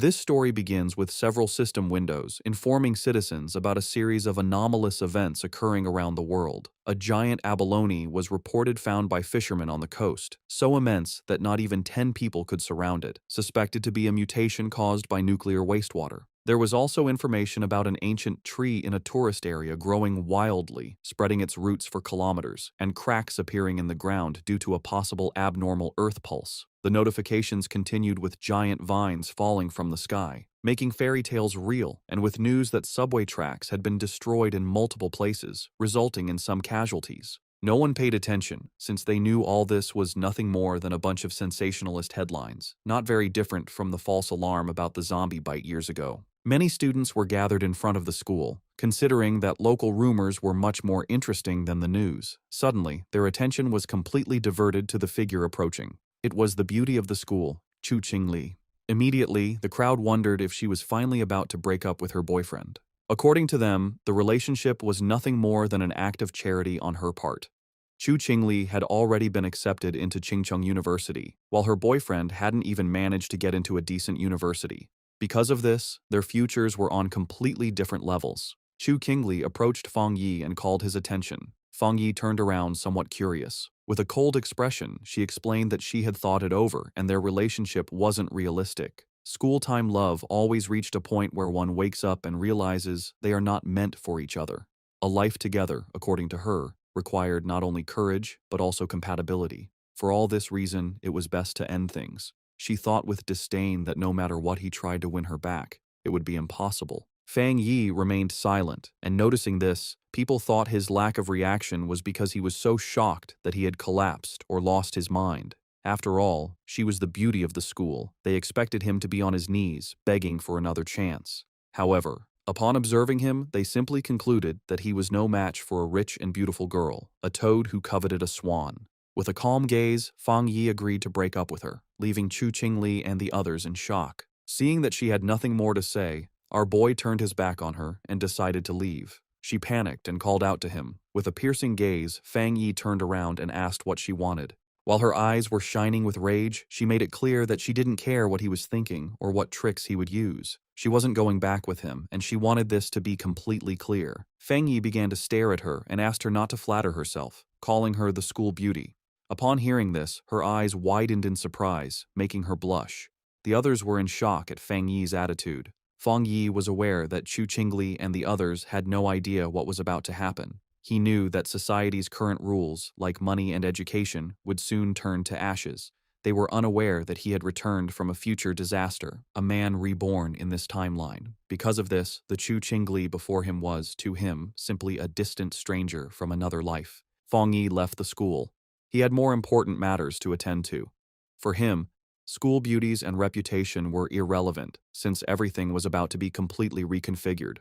This story begins with several system windows informing citizens about a series of anomalous events occurring around the world. A giant abalone was reported found by fishermen on the coast, so immense that not even 10 people could surround it, suspected to be a mutation caused by nuclear wastewater. There was also information about an ancient tree in a tourist area growing wildly, spreading its roots for kilometers, and cracks appearing in the ground due to a possible abnormal earth pulse. The notifications continued with giant vines falling from the sky, making fairy tales real, and with news that subway tracks had been destroyed in multiple places, resulting in some casualties. No one paid attention, since they knew all this was nothing more than a bunch of sensationalist headlines, not very different from the false alarm about the zombie bite years ago. Many students were gathered in front of the school, considering that local rumors were much more interesting than the news. Suddenly, their attention was completely diverted to the figure approaching. It was the beauty of the school, Chu Qingli. Immediately, the crowd wondered if she was finally about to break up with her boyfriend. According to them, the relationship was nothing more than an act of charity on her part. Chu Qingli had already been accepted into Qingcheng University, while her boyfriend hadn't even managed to get into a decent university. Because of this, their futures were on completely different levels. Chu Qingli approached Fang Yi and called his attention. Fang Yi turned around somewhat curious. With a cold expression, she explained that she had thought it over and their relationship wasn't realistic. School-time love always reached a point where one wakes up and realizes they are not meant for each other. A life together, according to her, required not only courage but also compatibility. For all this reason, it was best to end things. She thought with disdain that no matter what he tried to win her back, it would be impossible. Fang Yi remained silent, and noticing this, people thought his lack of reaction was because he was so shocked that he had collapsed or lost his mind. After all, she was the beauty of the school. They expected him to be on his knees, begging for another chance. However, upon observing him, they simply concluded that he was no match for a rich and beautiful girl, a toad who coveted a swan. With a calm gaze, Fang Yi agreed to break up with her, leaving Chu Qingli and the others in shock. Seeing that she had nothing more to say, our boy turned his back on her and decided to leave. She panicked and called out to him. With a piercing gaze, Fang Yi turned around and asked what she wanted. While her eyes were shining with rage, she made it clear that she didn't care what he was thinking or what tricks he would use. She wasn't going back with him, and she wanted this to be completely clear. Fang Yi began to stare at her and asked her not to flatter herself, calling her the school beauty. Upon hearing this, her eyes widened in surprise, making her blush. The others were in shock at Fang Yi's attitude. Fang Yi was aware that Chu Qingli and the others had no idea what was about to happen. He knew that society's current rules, like money and education, would soon turn to ashes. They were unaware that he had returned from a future disaster, a man reborn in this timeline. Because of this, the Chu Qingli before him was, to him, simply a distant stranger from another life. Fang Yi left the school. He had more important matters to attend to. For him, school beauties and reputation were irrelevant, since everything was about to be completely reconfigured.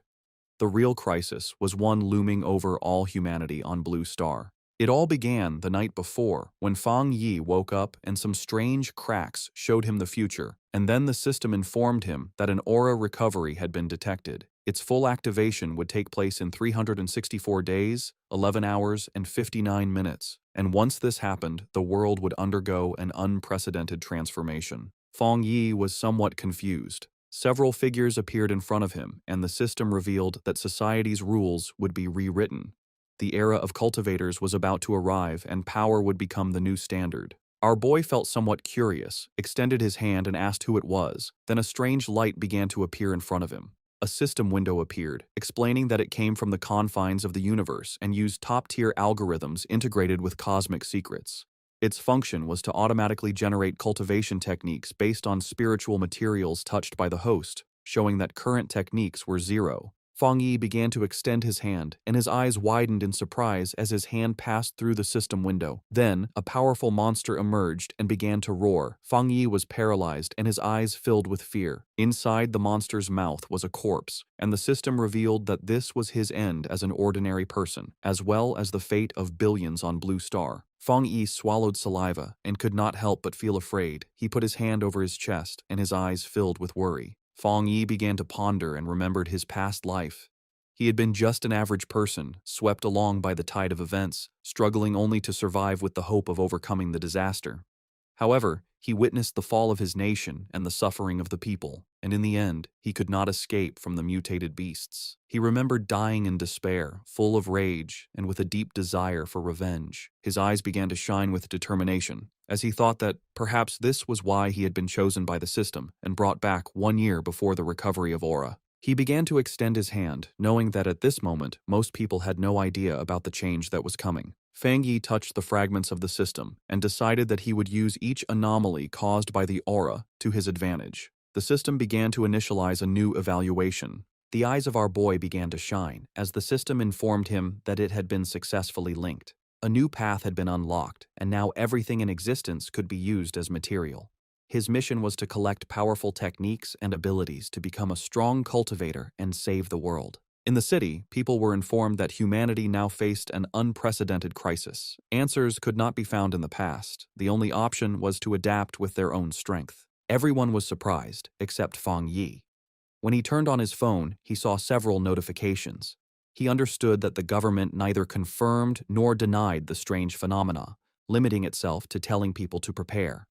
The real crisis was one looming over all humanity on Blue Star. It all began the night before, when Fang Yi woke up and some strange cracks showed him the future, and then the system informed him that an aura recovery had been detected. Its full activation would take place in 364 days, 11 hours, and 59 minutes, and once this happened, the world would undergo an unprecedented transformation. Fang Yi was somewhat confused. Several figures appeared in front of him, and the system revealed that society's rules would be rewritten. The era of cultivators was about to arrive, and power would become the new standard. Our boy felt somewhat curious, extended his hand and asked who it was. Then a strange light began to appear in front of him. A system window appeared, explaining that it came from the confines of the universe and used top-tier algorithms integrated with cosmic secrets. Its function was to automatically generate cultivation techniques based on spiritual materials touched by the host, showing that current techniques were zero. Fang Yi began to extend his hand, and his eyes widened in surprise as his hand passed through the system window. Then, a powerful monster emerged and began to roar. Fang Yi was paralyzed and his eyes filled with fear. Inside the monster's mouth was a corpse, and the system revealed that this was his end as an ordinary person, as well as the fate of billions on Blue Star. Fang Yi swallowed saliva and could not help but feel afraid. He put his hand over his chest, and his eyes filled with worry. Fang Yi began to ponder and remembered his past life. He had been just an average person, swept along by the tide of events, struggling only to survive with the hope of overcoming the disaster. However, he witnessed the fall of his nation and the suffering of the people, and in the end, he could not escape from the mutated beasts. He remembered dying in despair, full of rage, and with a deep desire for revenge. His eyes began to shine with determination, as he thought that perhaps this was why he had been chosen by the system and brought back 1 year before the recovery of Aura. He began to extend his hand, knowing that at this moment, most people had no idea about the change that was coming. Fang Yi touched the fragments of the system and decided that he would use each anomaly caused by the aura to his advantage. The system began to initialize a new evaluation. The eyes of our boy began to shine as the system informed him that it had been successfully linked. A new path had been unlocked, and now everything in existence could be used as material. His mission was to collect powerful techniques and abilities to become a strong cultivator and save the world. In the city, people were informed that humanity now faced an unprecedented crisis. Answers could not be found in the past. The only option was to adapt with their own strength. Everyone was surprised, except Fang Yi. When he turned on his phone, he saw several notifications. He understood that the government neither confirmed nor denied the strange phenomena, limiting itself to telling people to prepare.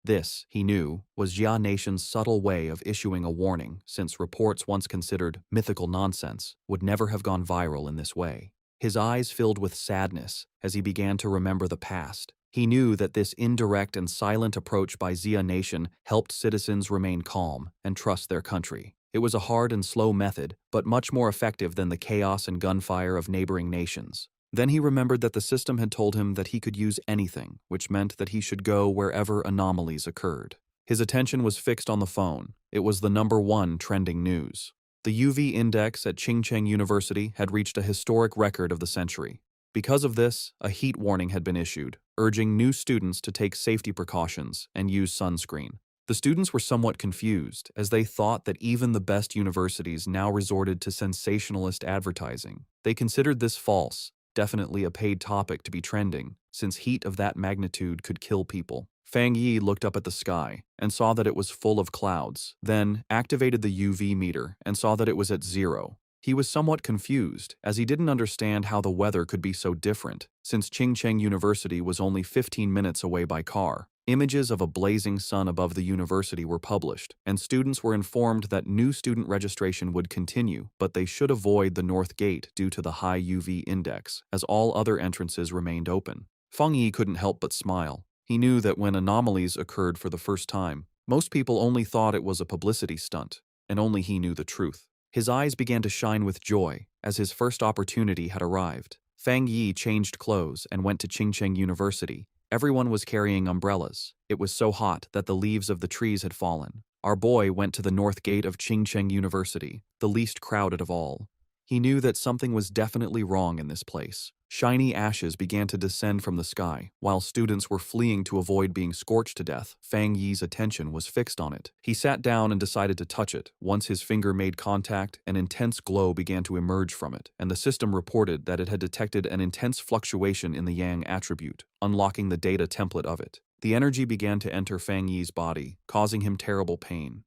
This, he knew, was Jia Nation's subtle way of issuing a warning, since reports once considered mythical nonsense would never have gone viral in this way. His eyes filled with sadness as he began to remember the past. He knew that this indirect and silent approach by Jia Nation helped citizens remain calm and trust their country. It was a hard and slow method, but much more effective than the chaos and gunfire of neighboring nations. Then he remembered that the system had told him that he could use anything, which meant that he should go wherever anomalies occurred. His attention was fixed on the phone. It was the #1 trending news. The UV index at Qingcheng University had reached a historic record of the century. Because of this, a heat warning had been issued, urging new students to take safety precautions and use sunscreen. The students were somewhat confused, as they thought that even the best universities now resorted to sensationalist advertising. They considered this false, definitely a paid topic to be trending, since heat of that magnitude could kill people. Fang Yi looked up at the sky and saw that it was full of clouds, then activated the UV meter and saw that it was at 0. He was somewhat confused, as he didn't understand how the weather could be so different, since Qingcheng University was only 15 minutes away by car. Images of a blazing sun above the university were published, and students were informed that new student registration would continue, but they should avoid the north gate due to the high UV index, as all other entrances remained open. Feng Yi couldn't help but smile. He knew that when anomalies occurred for the first time, most people only thought it was a publicity stunt, and only he knew the truth. His eyes began to shine with joy, as his first opportunity had arrived. Fang Yi changed clothes and went to Qingcheng University. Everyone was carrying umbrellas. It was so hot that the leaves of the trees had fallen. Our boy went to the north gate of Qingcheng University, the least crowded of all. He knew that something was definitely wrong in this place. Shiny ashes began to descend from the sky. While students were fleeing to avoid being scorched to death, Fang Yi's attention was fixed on it. He sat down and decided to touch it. Once his finger made contact, an intense glow began to emerge from it, and the system reported that it had detected an intense fluctuation in the Yang attribute, unlocking the data template of it. The energy began to enter Fang Yi's body, causing him terrible pain.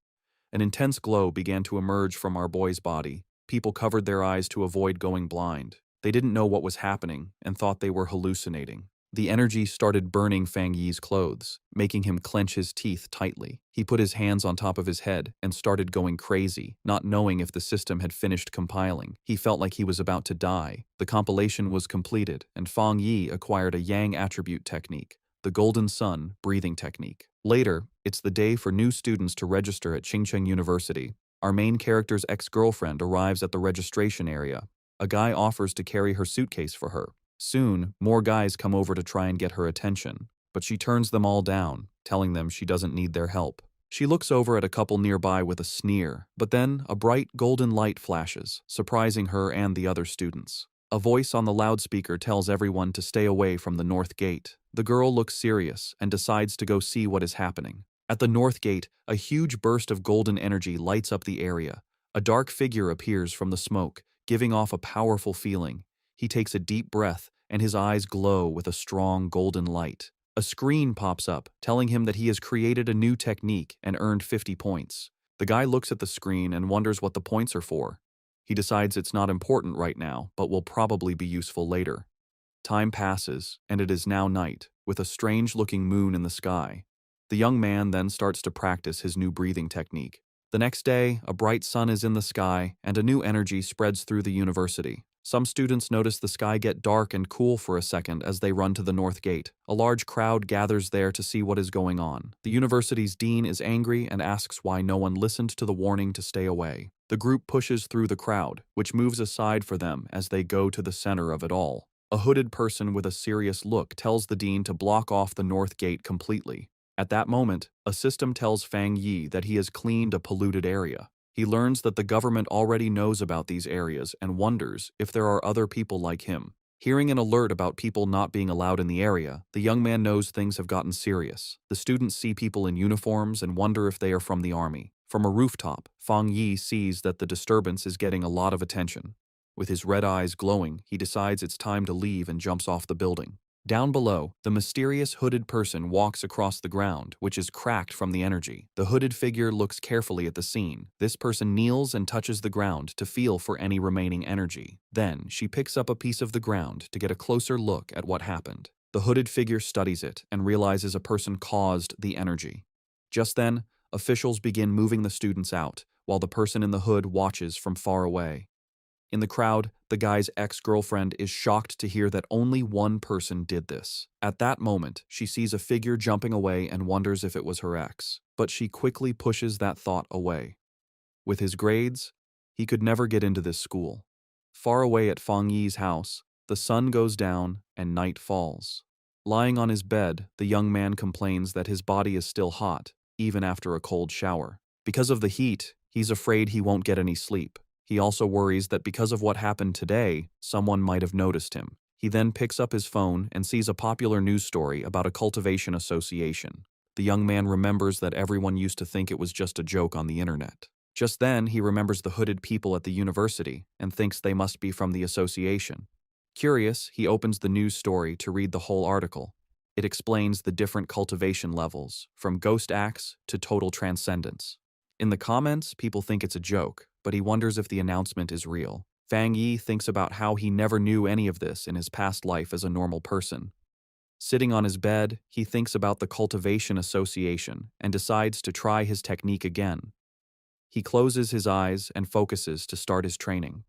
An intense glow began to emerge from our boy's body. People covered their eyes to avoid going blind. They didn't know what was happening and thought they were hallucinating. The energy started burning Fang Yi's clothes, making him clench his teeth tightly. He put his hands on top of his head and started going crazy, not knowing if the system had finished compiling. He felt like he was about to die. The compilation was completed, and Fang Yi acquired a Yang attribute technique, the Golden Sun breathing technique. Later, it's the day for new students to register at Qingcheng University. Our main character's ex-girlfriend arrives at the registration area. A guy offers to carry her suitcase for her. Soon, more guys come over to try and get her attention, but she turns them all down, telling them she doesn't need their help. She looks over at a couple nearby with a sneer, but then a bright golden light flashes, surprising her and the other students. A voice on the loudspeaker tells everyone to stay away from the north gate. The girl looks serious and decides to go see what is happening. At the north gate, a huge burst of golden energy lights up the area. A dark figure appears from the smoke, giving off a powerful feeling. He takes a deep breath, and his eyes glow with a strong golden light. A screen pops up, telling him that he has created a new technique and earned 50 points. The guy looks at the screen and wonders what the points are for. He decides it's not important right now, but will probably be useful later. Time passes, and it is now night, with a strange-looking moon in the sky. The young man then starts to practice his new breathing technique. The next day, a bright sun is in the sky, and a new energy spreads through the university. Some students notice the sky get dark and cool for a second as they run to the north gate. A large crowd gathers there to see what is going on. The university's dean is angry and asks why no one listened to the warning to stay away. The group pushes through the crowd, which moves aside for them as they go to the center of it all. A hooded person with a serious look tells the dean to block off the north gate completely. At that moment, a system tells Fang Yi that he has cleaned a polluted area. He learns that the government already knows about these areas and wonders if there are other people like him. Hearing an alert about people not being allowed in the area, the young man knows things have gotten serious. The students see people in uniforms and wonder if they are from the army. From a rooftop, Fang Yi sees that the disturbance is getting a lot of attention. With his red eyes glowing, he decides it's time to leave and jumps off the building. Down below, the mysterious hooded person walks across the ground, which is cracked from the energy. The hooded figure looks carefully at the scene. This person kneels and touches the ground to feel for any remaining energy. Then, she picks up a piece of the ground to get a closer look at what happened. The hooded figure studies it and realizes a person caused the energy. Just then, officials begin moving the students out, while the person in the hood watches from far away. In the crowd, the guy's ex-girlfriend is shocked to hear that only one person did this. At that moment, she sees a figure jumping away and wonders if it was her ex, but she quickly pushes that thought away. With his grades, he could never get into this school. Far away at Fang Yi's house, the sun goes down and night falls. Lying on his bed, the young man complains that his body is still hot, even after a cold shower. Because of the heat, he's afraid he won't get any sleep. He also worries that because of what happened today, someone might have noticed him. He then picks up his phone and sees a popular news story about a cultivation association. The young man remembers that everyone used to think it was just a joke on the internet. Just then, he remembers the hooded people at the university and thinks they must be from the association. Curious, he opens the news story to read the whole article. It explains the different cultivation levels, from ghost acts to total transcendence. In the comments, people think it's a joke, but he wonders if the announcement is real. Fang Yi thinks about how he never knew any of this in his past life as a normal person. Sitting on his bed, he thinks about the cultivation association and decides to try his technique again. He closes his eyes and focuses to start his training.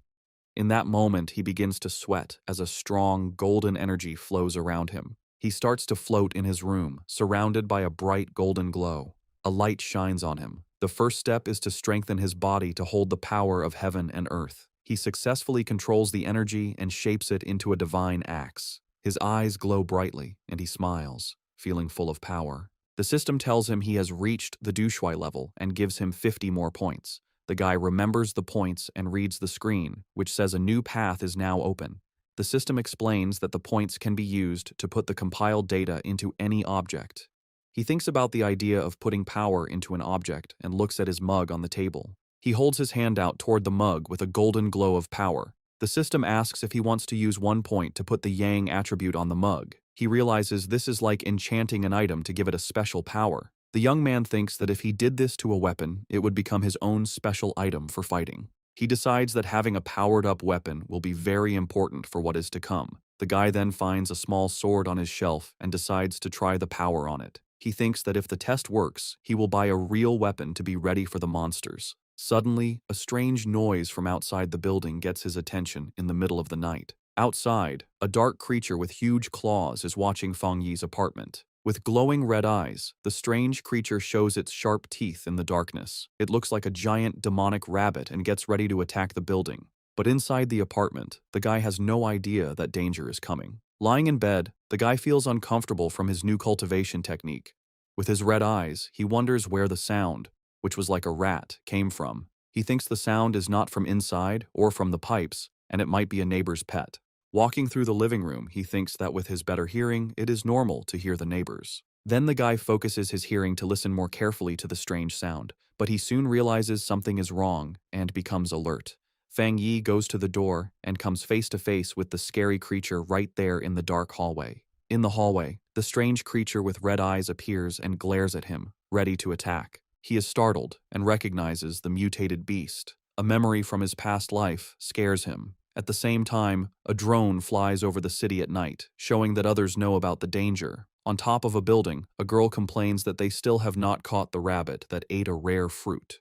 In that moment, he begins to sweat as a strong, golden energy flows around him. He starts to float in his room, surrounded by a bright golden glow. A light shines on him. The first step is to strengthen his body to hold the power of heaven and earth. He successfully controls the energy and shapes it into a divine axe. His eyes glow brightly, and he smiles, feeling full of power. The system tells him he has reached the Dushui level and gives him 50 more points. The guy remembers the points and reads the screen, which says a new path is now open. The system explains that the points can be used to put the compiled data into any object. He thinks about the idea of putting power into an object and looks at his mug on the table. He holds his hand out toward the mug with a golden glow of power. The system asks if he wants to use 1 point to put the Yang attribute on the mug. He realizes this is like enchanting an item to give it a special power. The young man thinks that if he did this to a weapon, it would become his own special item for fighting. He decides that having a powered-up weapon will be very important for what is to come. The guy then finds a small sword on his shelf and decides to try the power on it. He thinks that if the test works, he will buy a real weapon to be ready for the monsters. Suddenly, a strange noise from outside the building gets his attention in the middle of the night. Outside, a dark creature with huge claws is watching Fang Yi's apartment. With glowing red eyes, the strange creature shows its sharp teeth in the darkness. It looks like a giant demonic rabbit and gets ready to attack the building. But inside the apartment, the guy has no idea that danger is coming. Lying in bed, the guy feels uncomfortable from his new cultivation technique. With his red eyes, he wonders where the sound, which was like a rat, came from. He thinks the sound is not from inside or from the pipes, and it might be a neighbor's pet. Walking through the living room, he thinks that with his better hearing, it is normal to hear the neighbors. Then the guy focuses his hearing to listen more carefully to the strange sound, but he soon realizes something is wrong and becomes alert. Fang Yi goes to the door and comes face to face with the scary creature right there in the dark hallway. In the hallway, the strange creature with red eyes appears and glares at him, ready to attack. He is startled and recognizes the mutated beast. A memory from his past life scares him. At the same time, a drone flies over the city at night, showing that others know about the danger. On top of a building, a girl complains that they still have not caught the rabbit that ate a rare fruit.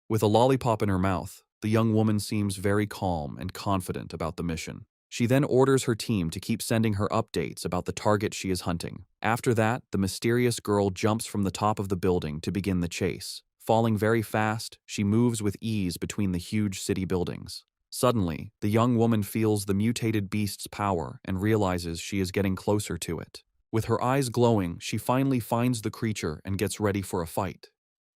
With a lollipop in her mouth, the young woman seems very calm and confident about the mission. She then orders her team to keep sending her updates about the target she is hunting. After that, the mysterious girl jumps from the top of the building to begin the chase. Falling very fast, she moves with ease between the huge city buildings. Suddenly, the young woman feels the mutated beast's power and realizes she is getting closer to it. With her eyes glowing, she finally finds the creature and gets ready for a fight.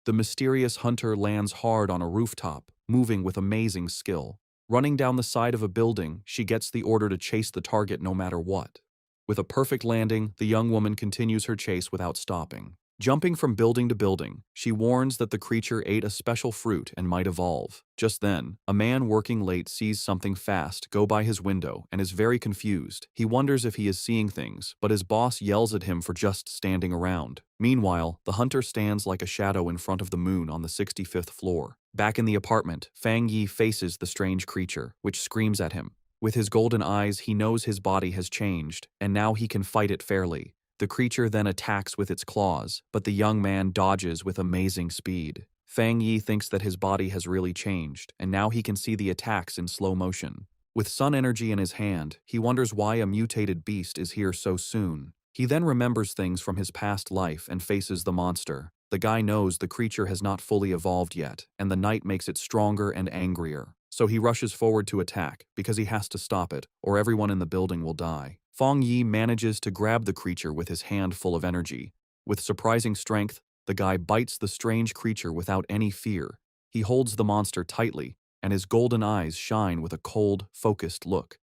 The mysterious hunter lands hard on a rooftop, moving with amazing skill. Running down the side of a building, she gets the order to chase the target no matter what. With a perfect landing, the young woman continues her chase without stopping. Jumping from building to building, she warns that the creature ate a special fruit and might evolve. Just then, a man working late sees something fast go by his window and is very confused. He wonders if he is seeing things, but his boss yells at him for just standing around. Meanwhile, the hunter stands like a shadow in front of the moon on the 65th floor. Back in the apartment, Fang Yi faces the strange creature, which screams at him. With his golden eyes, he knows his body has changed, and now he can fight it fairly. The creature then attacks with its claws, but the young man dodges with amazing speed. Fang Yi thinks that his body has really changed, and now he can see the attacks in slow motion. With sun energy in his hand, he wonders why a mutated beast is here so soon. He then remembers things from his past life and faces the monster. The guy knows the creature has not fully evolved yet, and the night makes it stronger and angrier. So he rushes forward to attack, because he has to stop it, or everyone in the building will die. Fang Yi manages to grab the creature with his hand full of energy. With surprising strength, the guy bites the strange creature without any fear. He holds the monster tightly, and his golden eyes shine with a cold, focused look.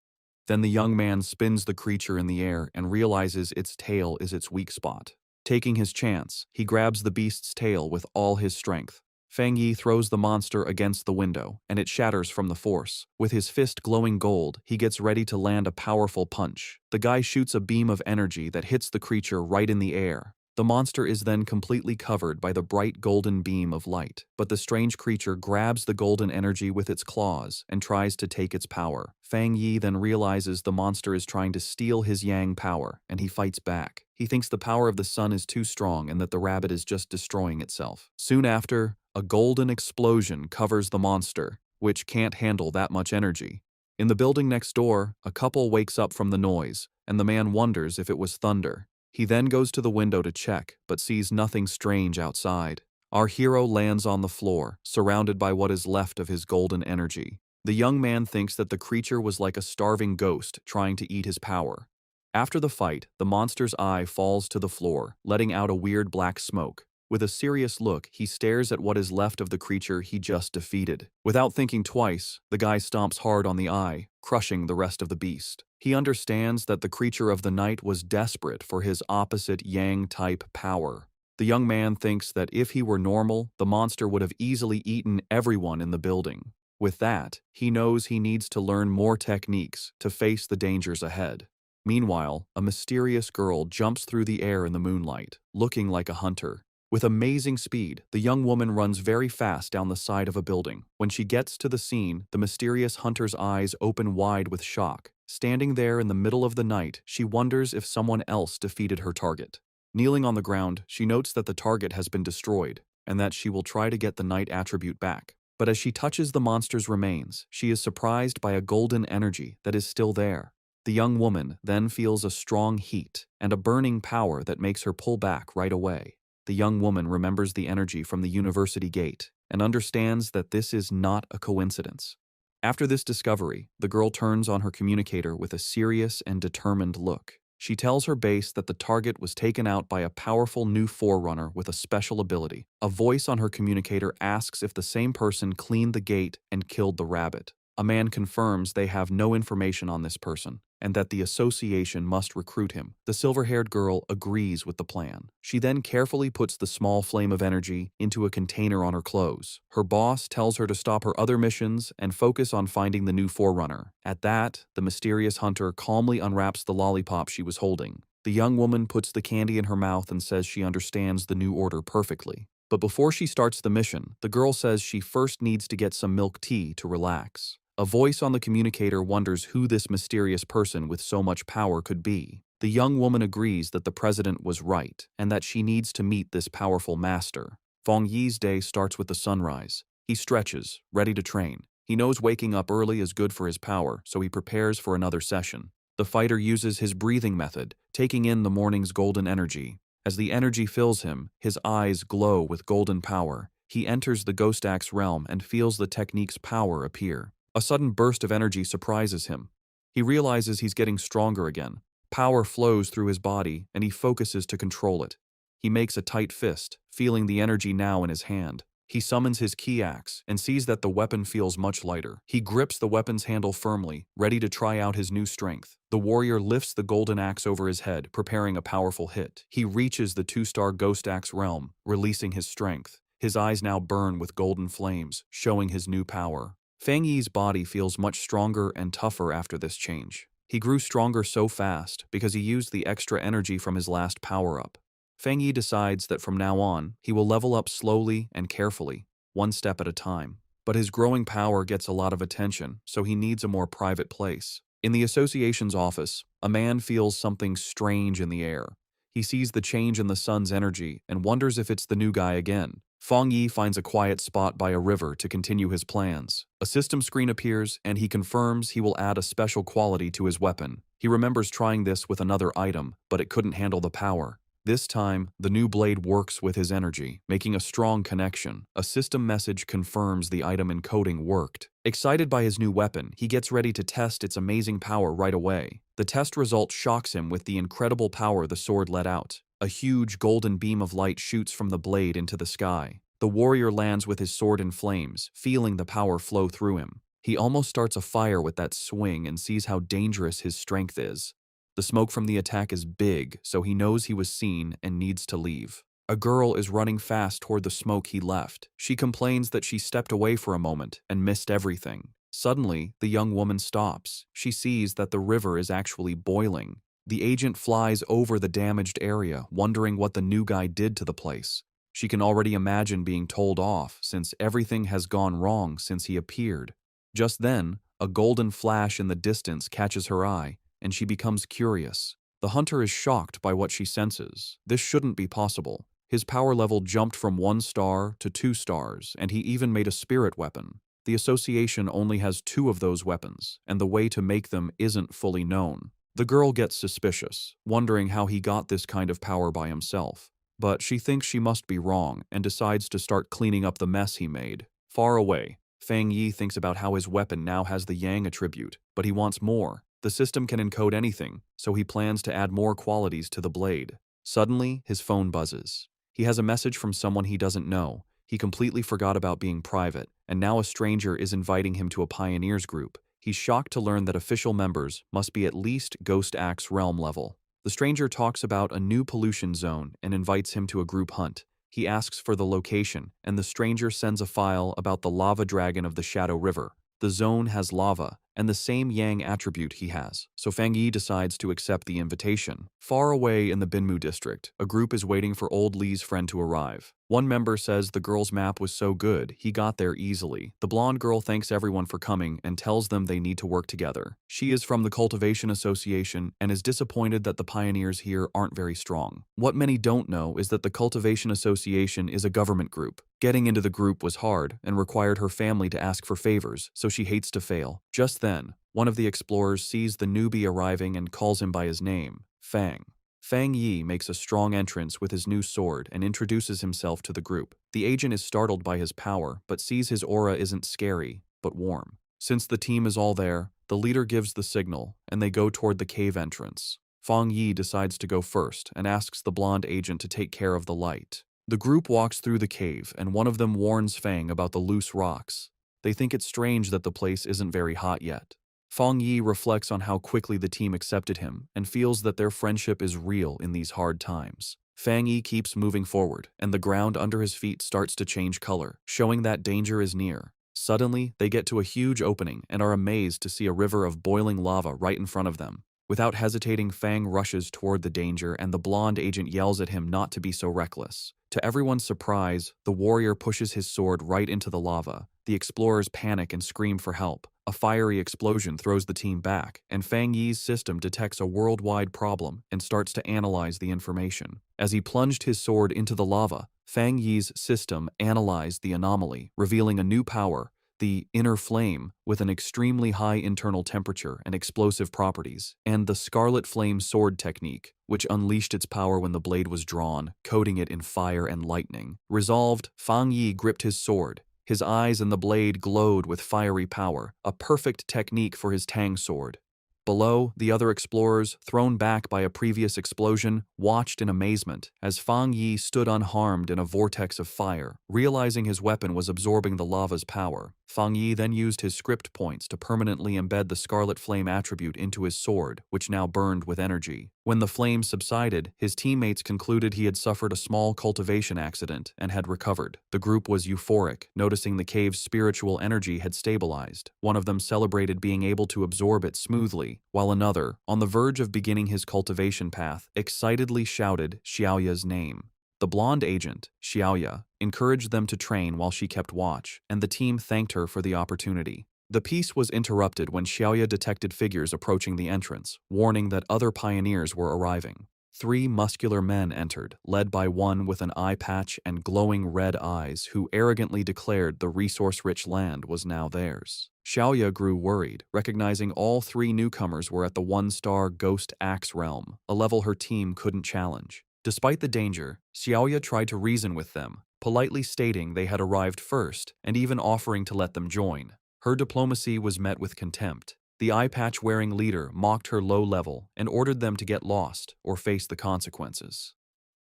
Then the young man spins the creature in the air and realizes its tail is its weak spot. Taking his chance, he grabs the beast's tail with all his strength. Fang Yi throws the monster against the window, and it shatters from the force. With his fist glowing gold, he gets ready to land a powerful punch. The guy shoots a beam of energy that hits the creature right in the air. The monster is then completely covered by the bright golden beam of light, but the strange creature grabs the golden energy with its claws and tries to take its power. Fang Yi then realizes the monster is trying to steal his yang power, and he fights back. He thinks the power of the sun is too strong and that the rabbit is just destroying itself. Soon after, a golden explosion covers the monster, which can't handle that much energy. In the building next door, a couple wakes up from the noise, and the man wonders if it was thunder. He then goes to the window to check, but sees nothing strange outside. Our hero lands on the floor, surrounded by what is left of his golden energy. The young man thinks that the creature was like a starving ghost trying to eat his power. After the fight, the monster's eye falls to the floor, letting out a weird black smoke. With a serious look, he stares at what is left of the creature he just defeated. Without thinking twice, the guy stomps hard on the eye, crushing the rest of the beast. He understands that the creature of the night was desperate for his opposite yang-type power. The young man thinks that if he were normal, the monster would have easily eaten everyone in the building. With that, he knows he needs to learn more techniques to face the dangers ahead. Meanwhile, a mysterious girl jumps through the air in the moonlight, looking like a hunter. With amazing speed, the young woman runs very fast down the side of a building. When she gets to the scene, the mysterious hunter's eyes open wide with shock. Standing there in the middle of the night, she wonders if someone else defeated her target. Kneeling on the ground, she notes that the target has been destroyed, and that she will try to get the night attribute back. But as she touches the monster's remains, she is surprised by a golden energy that is still there. The young woman then feels a strong heat and a burning power that makes her pull back right away. The young woman remembers the energy from the university gate and understands that this is not a coincidence. After this discovery, the girl turns on her communicator with a serious and determined look. She tells her base that the target was taken out by a powerful new forerunner with a special ability. A voice on her communicator asks if the same person cleaned the gate and killed the rabbit. A man confirms they have no information on this person, and that the association must recruit him. The silver-haired girl agrees with the plan. She then carefully puts the small flame of energy into a container on her clothes. Her boss tells her to stop her other missions and focus on finding the new forerunner. At that, the mysterious hunter calmly unwraps the lollipop she was holding. The young woman puts the candy in her mouth and says she understands the new order perfectly. But before she starts the mission, the girl says she first needs to get some milk tea to relax. A voice on the communicator wonders who this mysterious person with so much power could be. The young woman agrees that the president was right and that she needs to meet this powerful master. Feng Yi's day starts with the sunrise. He stretches, ready to train. He knows waking up early is good for his power, so he prepares for another session. The fighter uses his breathing method, taking in the morning's golden energy. As the energy fills him, his eyes glow with golden power. He enters the Ghost Axe realm and feels the technique's power appear. A sudden burst of energy surprises him. He realizes he's getting stronger again. Power flows through his body, and he focuses to control it. He makes a tight fist, feeling the energy now in his hand. He summons his key axe and sees that the weapon feels much lighter. He grips the weapon's handle firmly, ready to try out his new strength. The warrior lifts the golden axe over his head, preparing a powerful hit. He reaches the 2-star Ghost Axe realm, releasing his strength. His eyes now burn with golden flames, showing his new power. Feng Yi's body feels much stronger and tougher after this change. He grew stronger so fast because he used the extra energy from his last power-up. Feng Yi decides that from now on, he will level up slowly and carefully, one step at a time. But his growing power gets a lot of attention, so he needs a more private place. In the association's office, a man feels something strange in the air. He sees the change in the sun's energy and wonders if it's the new guy again. Feng Yi finds a quiet spot by a river to continue his plans. A system screen appears, and he confirms he will add a special quality to his weapon. He remembers trying this with another item, but it couldn't handle the power. This time, the new blade works with his energy, making a strong connection. A system message confirms the item encoding worked. Excited by his new weapon, he gets ready to test its amazing power right away. The test result shocks him with the incredible power the sword let out. A huge golden beam of light shoots from the blade into the sky. The warrior lands with his sword in flames, feeling the power flow through him. He almost starts a fire with that swing and sees how dangerous his strength is. The smoke from the attack is big, so he knows he was seen and needs to leave. A girl is running fast toward the smoke he left. She complains that she stepped away for a moment and missed everything. Suddenly, the young woman stops. She sees that the river is actually boiling. The agent flies over the damaged area, wondering what the new guy did to the place. She can already imagine being told off, since everything has gone wrong since he appeared. Just then, a golden flash in the distance catches her eye, and she becomes curious. The hunter is shocked by what she senses. This shouldn't be possible. His power level jumped from 1 star to 2 stars, and he even made a spirit weapon. The association only has 2 of those weapons, and the way to make them isn't fully known. The girl gets suspicious, wondering how he got this kind of power by himself. But she thinks she must be wrong and decides to start cleaning up the mess he made. Far away, Feng Yi thinks about how his weapon now has the Yang attribute, but he wants more. The system can encode anything, so he plans to add more qualities to the blade. Suddenly, his phone buzzes. He has a message from someone he doesn't know. He completely forgot about being private, and now a stranger is inviting him to a pioneers group. He's shocked to learn that official members must be at least Ghost Axe realm level. The stranger talks about a new pollution zone and invites him to a group hunt. He asks for the location, and the stranger sends a file about the lava dragon of the Shadow River. The zone has lava, and the same Yang attribute he has, so Feng Yi decides to accept the invitation. Far away in the Binmu district, a group is waiting for old Li's friend to arrive. One member says the girl's map was so good, he got there easily. The blonde girl thanks everyone for coming and tells them they need to work together. She is from the Cultivation Association and is disappointed that the pioneers here aren't very strong. What many don't know is that the Cultivation Association is a government group. Getting into the group was hard and required her family to ask for favors, so she hates to fail. Just then, one of the explorers sees the newbie arriving and calls him by his name, Fang. Feng Yi makes a strong entrance with his new sword and introduces himself to the group. The agent is startled by his power, but sees his aura isn't scary, but warm. Since the team is all there, the leader gives the signal, and they go toward the cave entrance. Feng Yi decides to go first and asks the blonde agent to take care of the light. The group walks through the cave, and one of them warns Fang about the loose rocks. They think it's strange that the place isn't very hot yet. Feng Yi reflects on how quickly the team accepted him and feels that their friendship is real in these hard times. Feng Yi keeps moving forward, and the ground under his feet starts to change color, showing that danger is near. Suddenly, they get to a huge opening and are amazed to see a river of boiling lava right in front of them. Without hesitating, Fang rushes toward the danger, and the blonde agent yells at him not to be so reckless. To everyone's surprise, the warrior pushes his sword right into the lava. The explorers panic and scream for help. A fiery explosion throws the team back, and Fang Yi's system detects a worldwide problem and starts to analyze the information. As he plunged his sword into the lava, Fang Yi's system analyzed the anomaly, revealing a new power, the inner flame, with an extremely high internal temperature and explosive properties, and the scarlet flame sword technique, which unleashed its power when the blade was drawn, coating it in fire and lightning. Resolved, Fang Yi gripped his sword. His eyes and the blade glowed with fiery power, a perfect technique for his Tang sword. Below, the other explorers, thrown back by a previous explosion, watched in amazement as Fang Yi stood unharmed in a vortex of fire, realizing his weapon was absorbing the lava's power. Fang Yi then used his script points to permanently embed the Scarlet Flame attribute into his sword, which now burned with energy. When the flame subsided, his teammates concluded he had suffered a small cultivation accident and had recovered. The group was euphoric, noticing the cave's spiritual energy had stabilized. One of them celebrated being able to absorb it smoothly, while another, on the verge of beginning his cultivation path, excitedly shouted Xiaoya's name. The blonde agent, Xiaoya, encouraged them to train while she kept watch, and the team thanked her for the opportunity. The peace was interrupted when Xiaoya detected figures approaching the entrance, warning that other pioneers were arriving. 3 muscular men entered, led by one with an eye patch and glowing red eyes who arrogantly declared the resource-rich land was now theirs. Xiaoya grew worried, recognizing all 3 newcomers were at the 1-star Ghost Axe realm, a level her team couldn't challenge. Despite the danger, Xiaoya tried to reason with them, politely stating they had arrived first and even offering to let them join. Her diplomacy was met with contempt. The eye-patch-wearing leader mocked her low level and ordered them to get lost or face the consequences.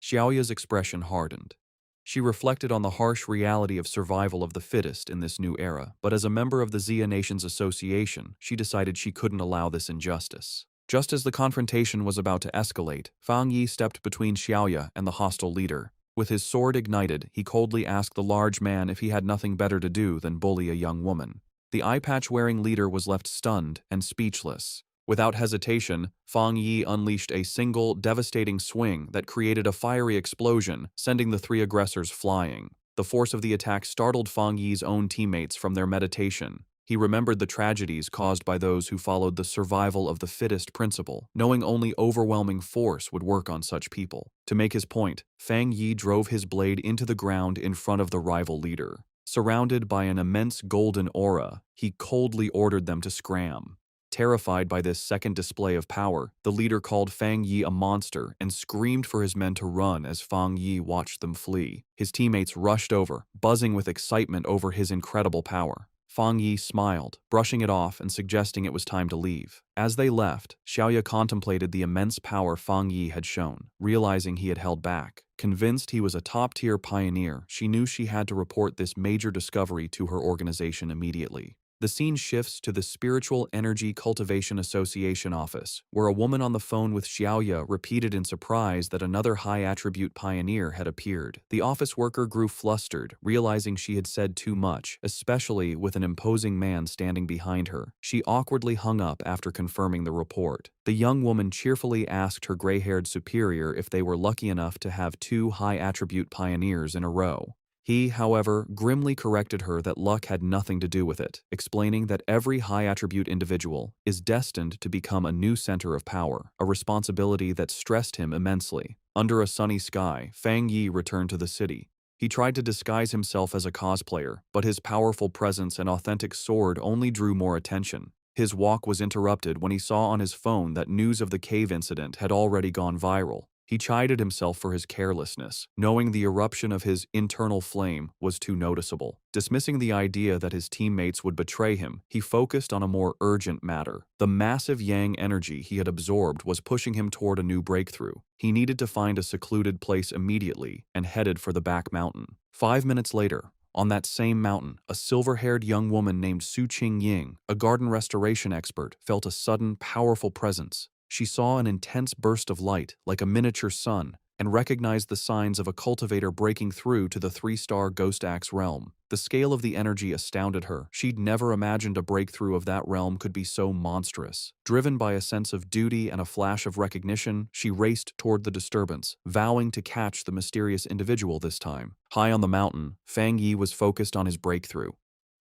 Xiaoya's expression hardened. She reflected on the harsh reality of survival of the fittest in this new era, but as a member of the Xia Nations Association, she decided she couldn't allow this injustice. Just as the confrontation was about to escalate, Fang Yi stepped between Xiaoya and the hostile leader. With his sword ignited, he coldly asked the large man if he had nothing better to do than bully a young woman. The eye-patch-wearing leader was left stunned and speechless. Without hesitation, Fang Yi unleashed a single, devastating swing that created a fiery explosion, sending the 3 aggressors flying. The force of the attack startled Fang Yi's own teammates from their meditation. He remembered the tragedies caused by those who followed the survival of the fittest principle, knowing only overwhelming force would work on such people. To make his point, Fang Yi drove his blade into the ground in front of the rival leader. Surrounded by an immense golden aura, he coldly ordered them to scram. Terrified by this second display of power, the leader called Fang Yi a monster and screamed for his men to run as Fang Yi watched them flee. His teammates rushed over, buzzing with excitement over his incredible power. Fang Yi smiled, brushing it off and suggesting it was time to leave. As they left, Xiaoya contemplated the immense power Fang Yi had shown, realizing he had held back. Convinced he was a top-tier pioneer, she knew she had to report this major discovery to her organization immediately. The scene shifts to the Spiritual Energy Cultivation Association office, where a woman on the phone with Xiaoya repeated in surprise that another high-attribute pioneer had appeared. The office worker grew flustered, realizing she had said too much, especially with an imposing man standing behind her. She awkwardly hung up after confirming the report. The young woman cheerfully asked her gray-haired superior if they were lucky enough to have 2 high-attribute pioneers in a row. He, however, grimly corrected her that luck had nothing to do with it, explaining that every high-attribute individual is destined to become a new center of power, a responsibility that stressed him immensely. Under a sunny sky, Fang Yi returned to the city. He tried to disguise himself as a cosplayer, but his powerful presence and authentic sword only drew more attention. His walk was interrupted when he saw on his phone that news of the cave incident had already gone viral. He chided himself for his carelessness, knowing the eruption of his internal flame was too noticeable. Dismissing the idea that his teammates would betray him, he focused on a more urgent matter. The massive yang energy he had absorbed was pushing him toward a new breakthrough. He needed to find a secluded place immediately and headed for the back mountain. 5 minutes later, on that same mountain, a silver-haired young woman named Su Qingying, a garden restoration expert, felt a sudden, powerful presence. She saw an intense burst of light, like a miniature sun, and recognized the signs of a cultivator breaking through to the 3-star Ghost Axe realm. The scale of the energy astounded her. She'd never imagined a breakthrough of that realm could be so monstrous. Driven by a sense of duty and a flash of recognition, she raced toward the disturbance, vowing to catch the mysterious individual this time. High on the mountain, Fang Yi was focused on his breakthrough.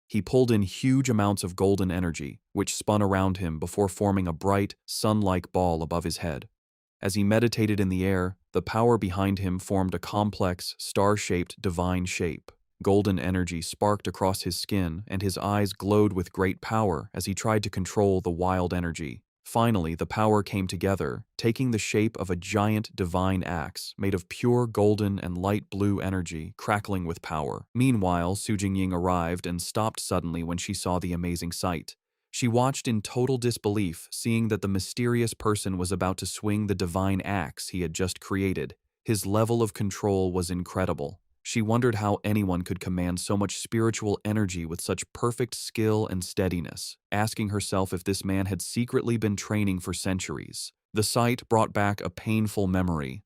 He pulled in huge amounts of golden energy, which spun around him before forming a bright, sun-like ball above his head. As he meditated in the air, the power behind him formed a complex, star-shaped divine shape. Golden energy sparked across his skin, and his eyes glowed with great power as he tried to control the wild energy. Finally, the power came together, taking the shape of a giant divine axe made of pure golden and light blue energy, crackling with power. Meanwhile, Su Jingying arrived and stopped suddenly when she saw the amazing sight. She watched in total disbelief, seeing that the mysterious person was about to swing the divine axe he had just created. His level of control was incredible. She wondered how anyone could command so much spiritual energy with such perfect skill and steadiness, asking herself if this man had secretly been training for centuries. The sight brought back a painful memory.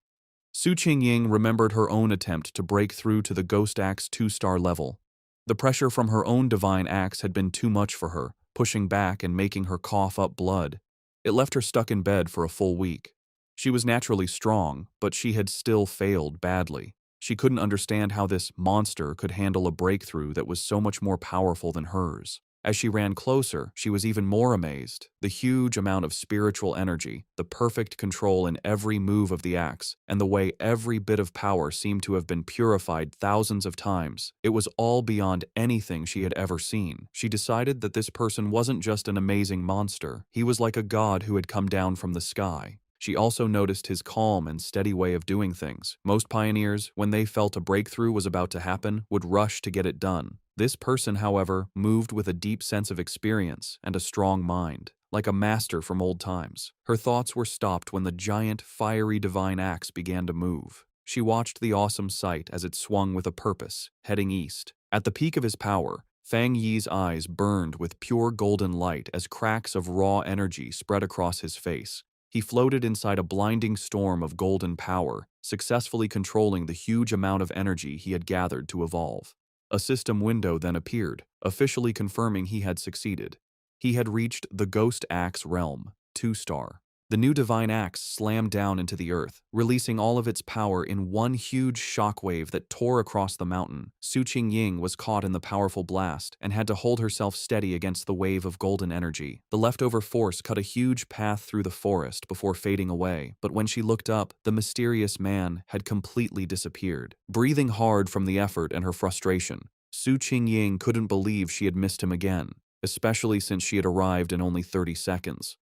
Su Qingying remembered her own attempt to break through to the Ghost Axe 2-star level. The pressure from her own divine axe had been too much for her, pushing back and making her cough up blood. It left her stuck in bed for a full week. She was naturally strong, but she had still failed badly. She couldn't understand how this monster could handle a breakthrough that was so much more powerful than hers. As she ran closer, she was even more amazed. The huge amount of spiritual energy, the perfect control in every move of the axe, and the way every bit of power seemed to have been purified thousands of times. It was all beyond anything she had ever seen. She decided that this person wasn't just an amazing monster. He was like a god who had come down from the sky. She also noticed his calm and steady way of doing things. Most pioneers, when they felt a breakthrough was about to happen, would rush to get it done. This person, however, moved with a deep sense of experience and a strong mind, like a master from old times. Her thoughts were stopped when the giant, fiery divine axe began to move. She watched the awesome sight as it swung with a purpose, heading east. At the peak of his power, Fang Yi's eyes burned with pure golden light as cracks of raw energy spread across his face. He floated inside a blinding storm of golden power, successfully controlling the huge amount of energy he had gathered to evolve. A system window then appeared, officially confirming he had succeeded. He had reached the Ghost Axe realm, 2-star. The new divine axe slammed down into the earth, releasing all of its power in one huge shockwave that tore across the mountain. Su Qingying was caught in the powerful blast and had to hold herself steady against the wave of golden energy. The leftover force cut a huge path through the forest before fading away, but when she looked up, the mysterious man had completely disappeared. Breathing hard from the effort and her frustration, Su Qingying couldn't believe she had missed him again, especially since she had arrived in only 30 seconds.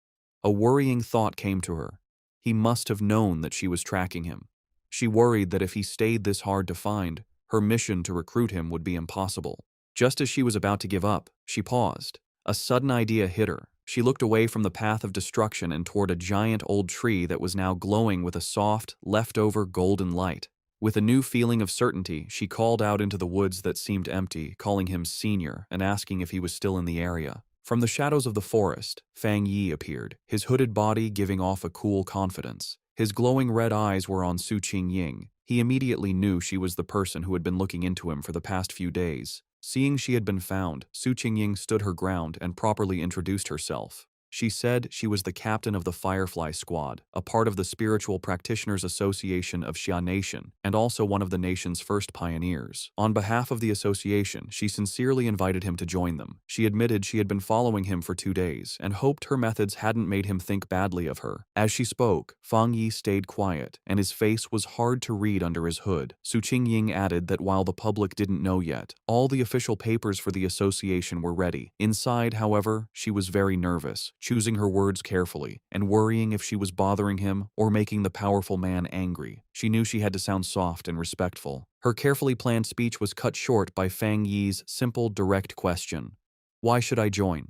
A worrying thought came to her. He must have known that she was tracking him. She worried that if he stayed this hard to find, her mission to recruit him would be impossible. Just as she was about to give up, she paused. A sudden idea hit her. She looked away from the path of destruction and toward a giant old tree that was now glowing with a soft, leftover golden light. With a new feeling of certainty, she called out into the woods that seemed empty, calling him Senior and asking if he was still in the area. From the shadows of the forest, Fang Yi appeared, his hooded body giving off a cool confidence. His glowing red eyes were on Su Qingying. He immediately knew she was the person who had been looking into him for the past few days. Seeing she had been found, Su Qingying stood her ground and properly introduced herself. She said she was the captain of the Firefly Squad, a part of the Spiritual Practitioners Association of Xia Nation, and also one of the nation's first pioneers. On behalf of the association, she sincerely invited him to join them. She admitted she had been following him for 2 days, and hoped her methods hadn't made him think badly of her. As she spoke, Fang Yi stayed quiet, and his face was hard to read under his hood. Su Qingying added that while the public didn't know yet, all the official papers for the association were ready. Inside, however, she was very nervous, choosing her words carefully, and worrying if she was bothering him or making the powerful man angry. She knew she had to sound soft and respectful. Her carefully planned speech was cut short by Fang Yi's simple, direct question. "Why should I join?"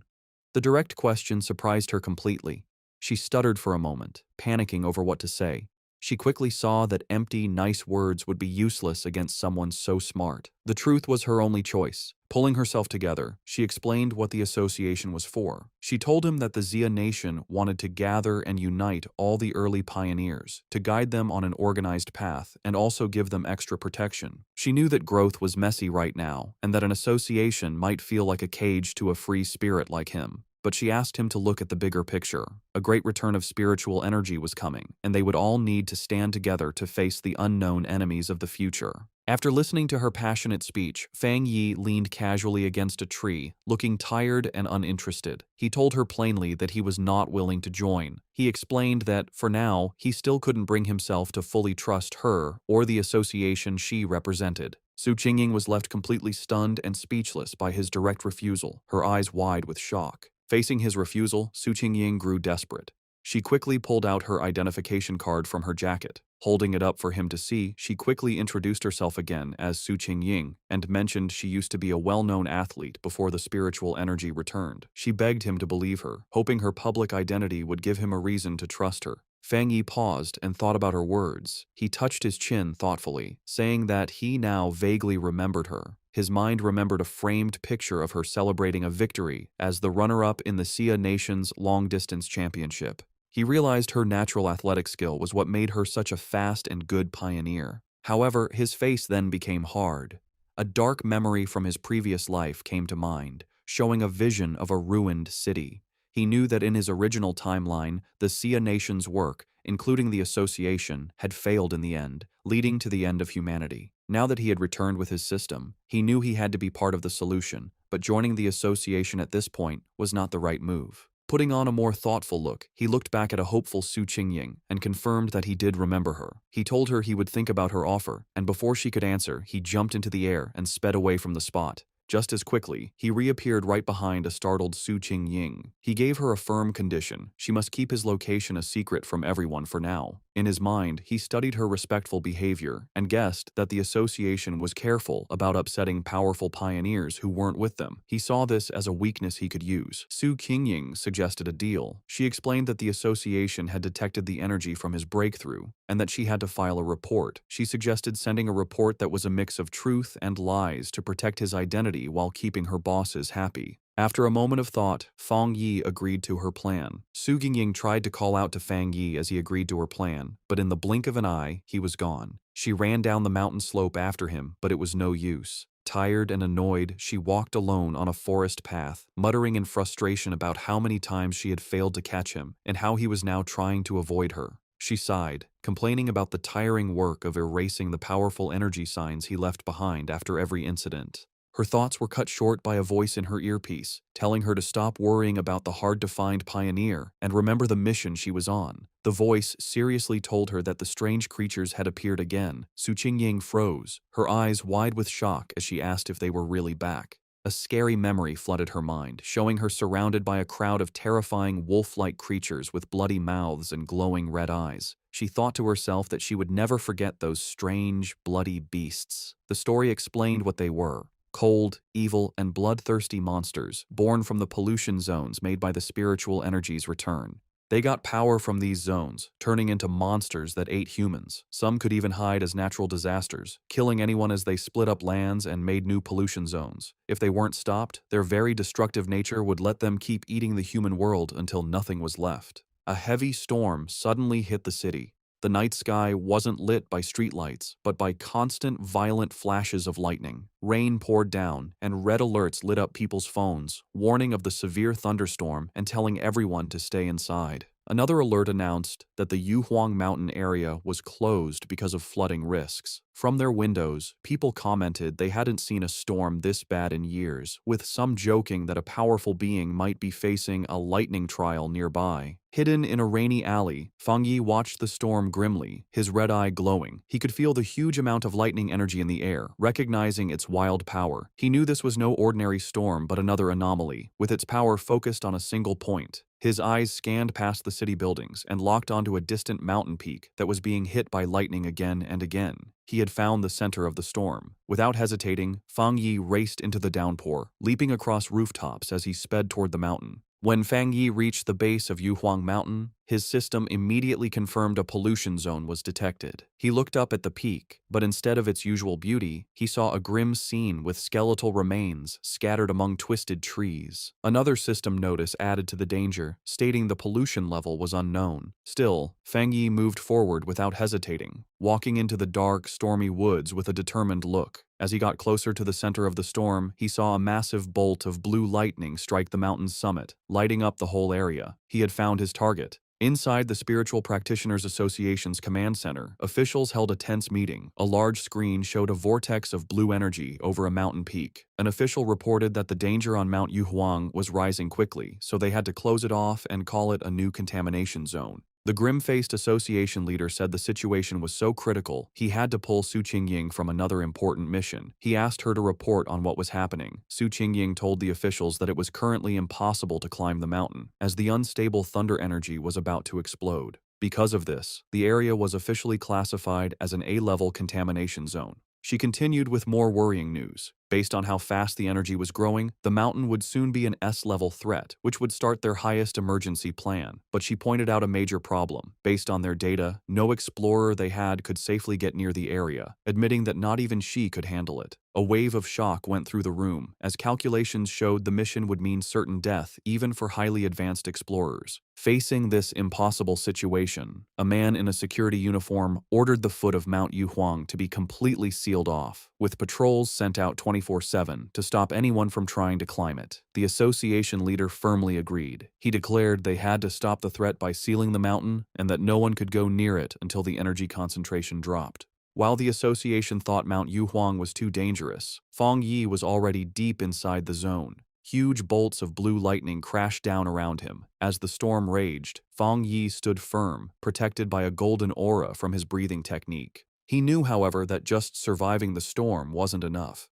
The direct question surprised her completely. She stuttered for a moment, panicking over what to say. She quickly saw that empty, nice words would be useless against someone so smart. The truth was her only choice. Pulling herself together, she explained what the association was for. She told him that the Xia Nation wanted to gather and unite all the early pioneers, to guide them on an organized path, and also give them extra protection. She knew that growth was messy right now, and that an association might feel like a cage to a free spirit like him. But she asked him to look at the bigger picture. A great return of spiritual energy was coming, and they would all need to stand together to face the unknown enemies of the future. After listening to her passionate speech, Fang Yi leaned casually against a tree, looking tired and uninterested. He told her plainly that he was not willing to join. He explained that, for now, he still couldn't bring himself to fully trust her or the association she represented. Su Qingying was left completely stunned and speechless by his direct refusal, her eyes wide with shock. Facing his refusal, Su Qingying grew desperate. She quickly pulled out her identification card from her jacket. Holding it up for him to see, she quickly introduced herself again as Su Qingying and mentioned she used to be a well-known athlete before the spiritual energy returned. She begged him to believe her, hoping her public identity would give him a reason to trust her. Fang Yi paused and thought about her words. He touched his chin thoughtfully, saying that he now vaguely remembered her. His mind remembered a framed picture of her celebrating a victory as the runner-up in the Xia Nation's long-distance championship. He realized her natural athletic skill was what made her such a fast and good pioneer. However, his face then became hard. A dark memory from his previous life came to mind, showing a vision of a ruined city. He knew that in his original timeline, the Xia Nation's work, including the association, had failed in the end, leading to the end of humanity. Now that he had returned with his system, he knew he had to be part of the solution, but joining the association at this point was not the right move. Putting on a more thoughtful look, he looked back at a hopeful Su Qingying and confirmed that he did remember her. He told her he would think about her offer, and before she could answer, he jumped into the air and sped away from the spot. Just as quickly, he reappeared right behind a startled Su Qingying. He gave her a firm condition: she must keep his location a secret from everyone for now. In his mind, he studied her respectful behavior and guessed that the association was careful about upsetting powerful pioneers who weren't with them. He saw this as a weakness he could use. Su Qingying suggested a deal. She explained that the association had detected the energy from his breakthrough and that she had to file a report. She suggested sending a report that was a mix of truth and lies to protect his identity while keeping her bosses happy. After a moment of thought, Fang Yi agreed to her plan. Su Qingying tried to call out to Fang Yi as he agreed to her plan, but in the blink of an eye, he was gone. She ran down the mountain slope after him, but it was no use. Tired and annoyed, she walked alone on a forest path, muttering in frustration about how many times she had failed to catch him and how he was now trying to avoid her. She sighed, complaining about the tiring work of erasing the powerful energy signs he left behind after every incident. Her thoughts were cut short by a voice in her earpiece, telling her to stop worrying about the hard-to-find pioneer and remember the mission she was on. The voice seriously told her that the strange creatures had appeared again. Su Qingying froze, her eyes wide with shock as she asked if they were really back. A scary memory flooded her mind, showing her surrounded by a crowd of terrifying wolf-like creatures with bloody mouths and glowing red eyes. She thought to herself that she would never forget those strange, bloody beasts. The story explained what they were: cold, evil, and bloodthirsty monsters born from the pollution zones made by the spiritual energy's return. They got power from these zones, turning into monsters that ate humans. Some could even hide as natural disasters, killing anyone as they split up lands and made new pollution zones. If they weren't stopped, their very destructive nature would let them keep eating the human world until nothing was left. A heavy storm suddenly hit the city. The night sky wasn't lit by streetlights, but by constant, violent flashes of lightning. Rain poured down, and red alerts lit up people's phones, warning of the severe thunderstorm and telling everyone to stay inside. Another alert announced that the Yuhuang Mountain area was closed because of flooding risks. From their windows, people commented they hadn't seen a storm this bad in years, with some joking that a powerful being might be facing a lightning trial nearby. Hidden in a rainy alley, Fang Yi watched the storm grimly, his red eye glowing. He could feel the huge amount of lightning energy in the air, recognizing its wild power. He knew this was no ordinary storm but another anomaly, with its power focused on a single point. His eyes scanned past the city buildings and locked onto a distant mountain peak that was being hit by lightning again and again. He had found the center of the storm. Without hesitating, Fang Yi raced into the downpour, leaping across rooftops as he sped toward the mountain. When Fang Yi reached the base of Yuhuang Mountain, his system immediately confirmed a pollution zone was detected. He looked up at the peak, but instead of its usual beauty, he saw a grim scene with skeletal remains scattered among twisted trees. Another system notice added to the danger, stating the pollution level was unknown. Still, Fang Yi moved forward without hesitating, walking into the dark, stormy woods with a determined look. As he got closer to the center of the storm, he saw a massive bolt of blue lightning strike the mountain's summit, lighting up the whole area. He had found his target. Inside the Spiritual Practitioners Association's command center, officials held a tense meeting. A large screen showed a vortex of blue energy over a mountain peak. An official reported that the danger on Mount Yuhuang was rising quickly, so they had to close it off and call it a new contamination zone. The grim-faced association leader said the situation was so critical, he had to pull Su Qingying from another important mission. He asked her to report on what was happening. Su Qingying told the officials that it was currently impossible to climb the mountain, as the unstable thunder energy was about to explode. Because of this, the area was officially classified as an A-level contamination zone. She continued with more worrying news. Based on how fast the energy was growing, the mountain would soon be an S-level threat, which would start their highest emergency plan. But she pointed out a major problem. Based on their data, no explorer they had could safely get near the area, admitting that not even she could handle it. A wave of shock went through the room, as calculations showed the mission would mean certain death even for highly advanced explorers. Facing this impossible situation, a man in a security uniform ordered the foot of Mount Yuhuang to be completely sealed off, with patrols sent out 24/7 to stop anyone from trying to climb it. The association leader firmly agreed. He declared they had to stop the threat by sealing the mountain and that no one could go near it until the energy concentration dropped. While the association thought Mount Yuhuang was too dangerous, Fang Yi was already deep inside the zone. Huge bolts of blue lightning crashed down around him. As the storm raged, Fang Yi stood firm, protected by a golden aura from his breathing technique. He knew, however, that just surviving the storm wasn't enough.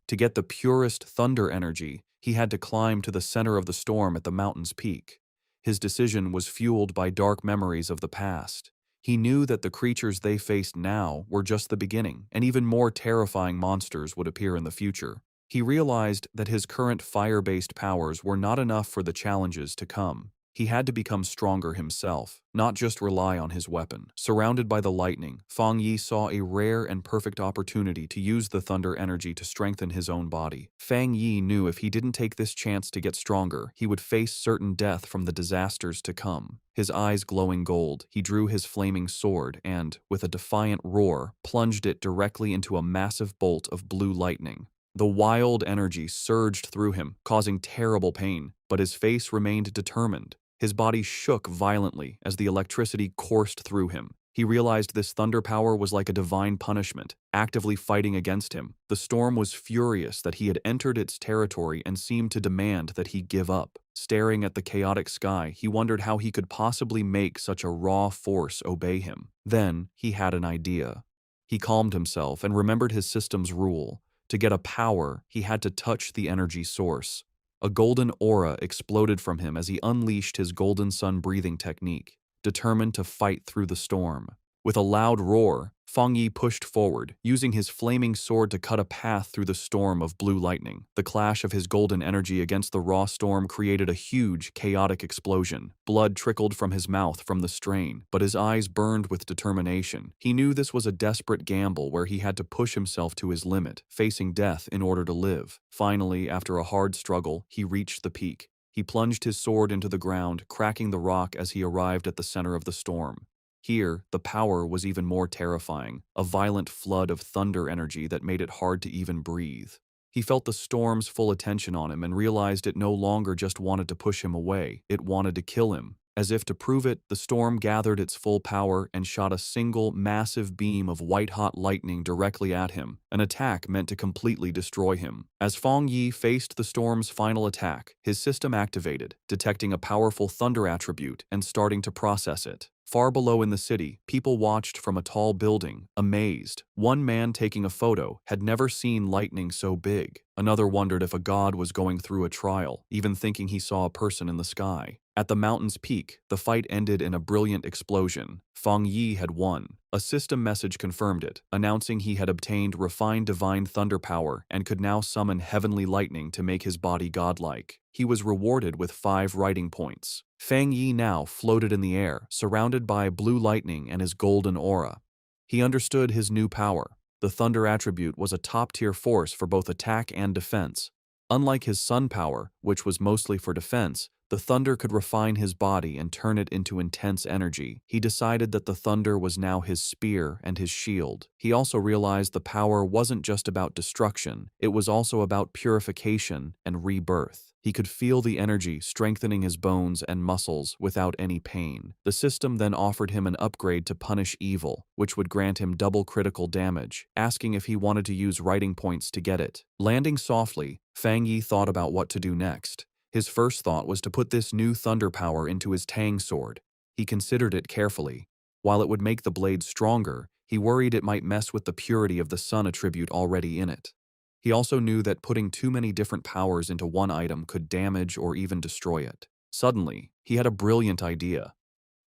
To get the purest thunder energy, he had to climb to the center of the storm at the mountain's peak. His decision was fueled by dark memories of the past. He knew that the creatures they faced now were just the beginning, and even more terrifying monsters would appear in the future. He realized that his current fire-based powers were not enough for the challenges to come. He had to become stronger himself, not just rely on his weapon. Surrounded by the lightning, Fang Yi saw a rare and perfect opportunity to use the thunder energy to strengthen his own body. Fang Yi knew if he didn't take this chance to get stronger, he would face certain death from the disasters to come. His eyes glowing gold, he drew his flaming sword and, with a defiant roar, plunged it directly into a massive bolt of blue lightning. The wild energy surged through him, causing terrible pain, but his face remained determined. His body shook violently as the electricity coursed through him. He realized this thunder power was like a divine punishment, actively fighting against him. The storm was furious that he had entered its territory and seemed to demand that he give up. Staring at the chaotic sky, he wondered how he could possibly make such a raw force obey him. Then, he had an idea. He calmed himself and remembered his system's rule. To get a power, he had to touch the energy source. A golden aura exploded from him as he unleashed his golden sun breathing technique, determined to fight through the storm. With a loud roar, Fang Yi pushed forward, using his flaming sword to cut a path through the storm of blue lightning. The clash of his golden energy against the raw storm created a huge, chaotic explosion. Blood trickled from his mouth from the strain, but his eyes burned with determination. He knew this was a desperate gamble where he had to push himself to his limit, facing death in order to live. Finally, after a hard struggle, he reached the peak. He plunged his sword into the ground, cracking the rock as he arrived at the center of the storm. Here, the power was even more terrifying, a violent flood of thunder energy that made it hard to even breathe. He felt the storm's full attention on him and realized it no longer just wanted to push him away, it wanted to kill him. As if to prove it, the storm gathered its full power and shot a single, massive beam of white-hot lightning directly at him, an attack meant to completely destroy him. As Fang Yi faced the storm's final attack, his system activated, detecting a powerful thunder attribute and starting to process it. Far below in the city, people watched from a tall building, amazed. One man taking a photo had never seen lightning so big. Another wondered if a god was going through a trial, even thinking he saw a person in the sky. At the mountain's peak, the fight ended in a brilliant explosion. Fang Yi had won. A system message confirmed it, announcing he had obtained refined divine thunder power and could now summon heavenly lightning to make his body godlike. He was rewarded with 5 writing points. Fang Yi now floated in the air, surrounded by blue lightning and his golden aura. He understood his new power. The thunder attribute was a top-tier force for both attack and defense. Unlike his sun power, which was mostly for defense, The thunder could refine his body and turn it into intense energy. He decided that the thunder was now his spear and his shield. He also realized the power wasn't just about destruction, it was also about purification and rebirth. He could feel the energy strengthening his bones and muscles without any pain. The system then offered him an upgrade to punish evil, which would grant him double critical damage, asking if he wanted to use writing points to get it. Landing softly, Fang Yi thought about what to do next. His first thought was to put this new thunder power into his Tang sword. He considered it carefully. While it would make the blade stronger, he worried it might mess with the purity of the sun attribute already in it. He also knew that putting too many different powers into one item could damage or even destroy it. Suddenly, he had a brilliant idea.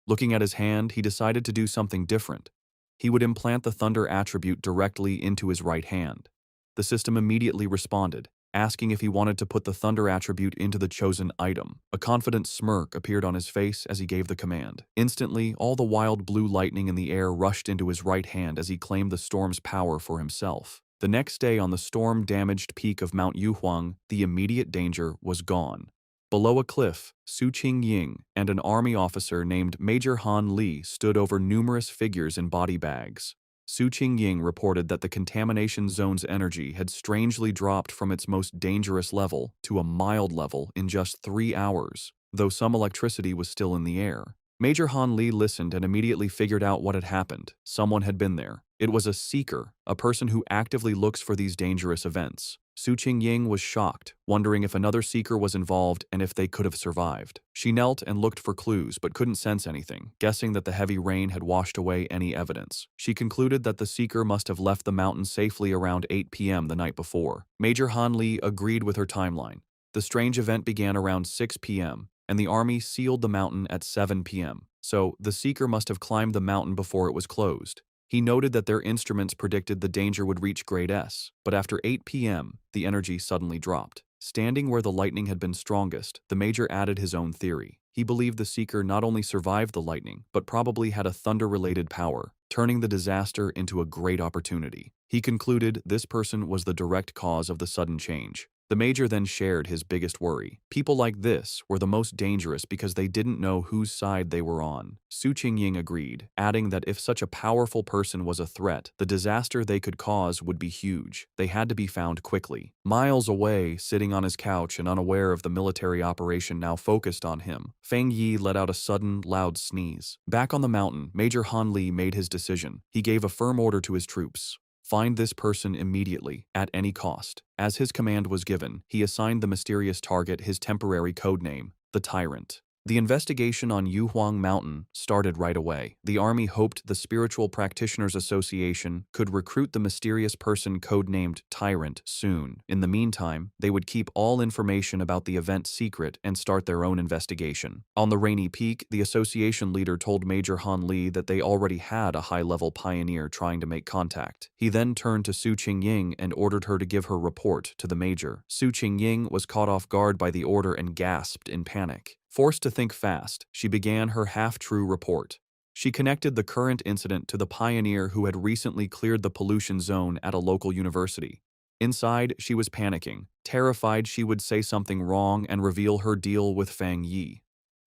Looking at his hand, he decided to do something different. He would implant the thunder attribute directly into his right hand. The system immediately responded, asking if he wanted to put the thunder attribute into the chosen item. A confident smirk appeared on his face as he gave the command. Instantly, all the wild blue lightning in the air rushed into his right hand as he claimed the storm's power for himself. The next day on the storm-damaged peak of Mount Yuhuang, the immediate danger was gone. Below a cliff, Su Qingying and an army officer named Major Han Li stood over numerous figures in body bags. Su Qingying reported that the contamination zone's energy had strangely dropped from its most dangerous level to a mild level in just 3 hours, though some electricity was still in the air. Major Han Li listened and immediately figured out what had happened. Someone had been there. It was a seeker, a person who actively looks for these dangerous events. Su Qingying was shocked, wondering if another seeker was involved and if they could have survived. She knelt and looked for clues but couldn't sense anything, guessing that the heavy rain had washed away any evidence. She concluded that the seeker must have left the mountain safely around 8 p.m. the night before. Major Han Li agreed with her timeline. The strange event began around 6 p.m., and the army sealed the mountain at 7 p.m., so the seeker must have climbed the mountain before it was closed. He noted that their instruments predicted the danger would reach grade S, but after 8 p.m., the energy suddenly dropped. Standing where the lightning had been strongest, the major added his own theory. He believed the seeker not only survived the lightning, but probably had a thunder-related power, turning the disaster into a great opportunity. He concluded this person was the direct cause of the sudden change. The major then shared his biggest worry. People like this were the most dangerous because they didn't know whose side they were on. Su Qingying agreed, adding that if such a powerful person was a threat, the disaster they could cause would be huge. They had to be found quickly. Miles away, sitting on his couch and unaware of the military operation now focused on him, Fang Yi let out a sudden, loud sneeze. Back on the mountain, Major Han Li made his decision. He gave a firm order to his troops. Find this person immediately, at any cost. As his command was given, he assigned the mysterious target his temporary codename, the Tyrant. The investigation on Yuhuang Mountain started right away. The army hoped the Spiritual Practitioners Association could recruit the mysterious person codenamed Tyrant soon. In the meantime, they would keep all information about the event secret and start their own investigation. On the rainy peak, the association leader told Major Han Li that they already had a high-level pioneer trying to make contact. He then turned to Su Qingying and ordered her to give her report to the major. Su Qingying was caught off guard by the order and gasped in panic. Forced to think fast, she began her half-true report. She connected the current incident to the pioneer who had recently cleared the pollution zone at a local university. Inside, she was panicking, terrified she would say something wrong and reveal her deal with Fang Yi.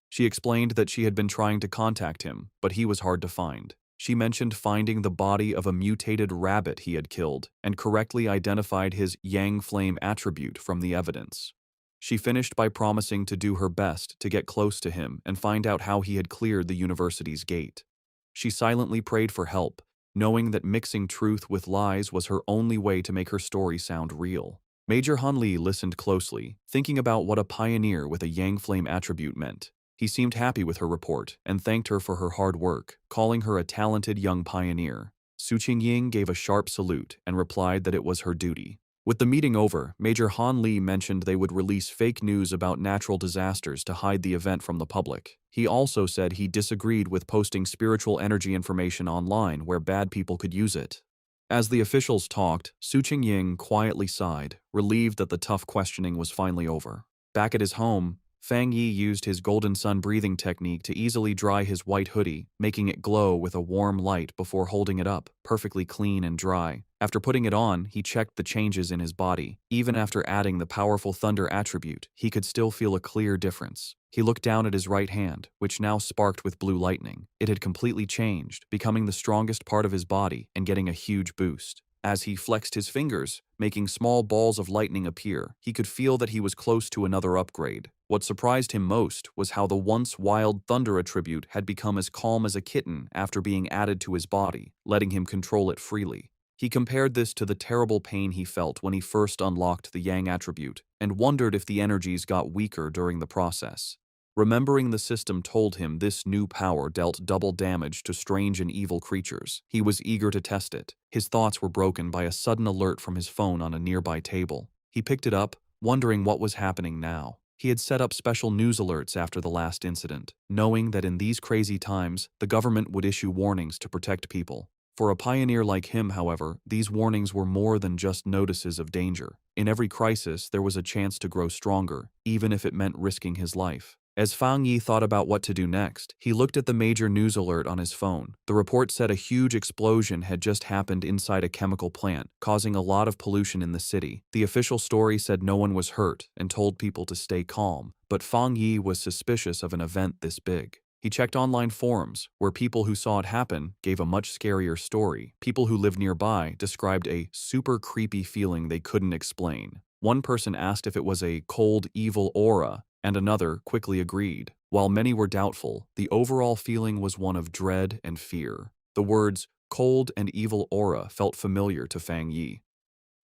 She explained that she had been trying to contact him, but he was hard to find. She mentioned finding the body of a mutated rabbit he had killed and correctly identified his Yang Flame attribute from the evidence. She finished by promising to do her best to get close to him and find out how he had cleared the university's gate. She silently prayed for help, knowing that mixing truth with lies was her only way to make her story sound real. Major Han Li listened closely, thinking about what a pioneer with a Yang Flame attribute meant. He seemed happy with her report and thanked her for her hard work, calling her a talented young pioneer. Su Qingying gave a sharp salute and replied that it was her duty. With the meeting over, Major Han Li mentioned they would release fake news about natural disasters to hide the event from the public. He also said he disagreed with posting spiritual energy information online where bad people could use it. As the officials talked, Su Qingying quietly sighed, relieved that the tough questioning was finally over. Back at his home, Fang Yi used his golden sun breathing technique to easily dry his white hoodie, making it glow with a warm light before holding it up, perfectly clean and dry. After putting it on, he checked the changes in his body. Even after adding the powerful thunder attribute, he could still feel a clear difference. He looked down at his right hand, which now sparked with blue lightning. It had completely changed, becoming the strongest part of his body and getting a huge boost. As he flexed his fingers, making small balls of lightning appear, he could feel that he was close to another upgrade. What surprised him most was how the once wild thunder attribute had become as calm as a kitten after being added to his body, letting him control it freely. He compared this to the terrible pain he felt when he first unlocked the yang attribute, and wondered if the energies got weaker during the process. Remembering the system told him this new power dealt double damage to strange and evil creatures, he was eager to test it. His thoughts were broken by a sudden alert from his phone on a nearby table. He picked it up, wondering what was happening now. He had set up special news alerts after the last incident, knowing that in these crazy times, the government would issue warnings to protect people. For a pioneer like him, however, these warnings were more than just notices of danger. In every crisis, there was a chance to grow stronger, even if it meant risking his life. As Fang Yi thought about what to do next, he looked at the major news alert on his phone. The report said a huge explosion had just happened inside a chemical plant, causing a lot of pollution in the city. The official story said no one was hurt and told people to stay calm, but Fang Yi was suspicious of an event this big. He checked online forums, where people who saw it happen gave a much scarier story. People who lived nearby described a super creepy feeling they couldn't explain. One person asked if it was a cold, evil aura, and another quickly agreed. While many were doubtful, the overall feeling was one of dread and fear. The words cold and evil aura felt familiar to Fang Yi.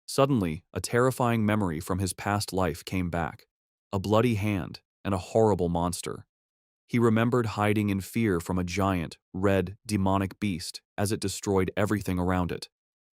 Suddenly, a terrifying memory from his past life came back. A bloody hand and a horrible monster. He remembered hiding in fear from a giant, red, demonic beast as it destroyed everything around it.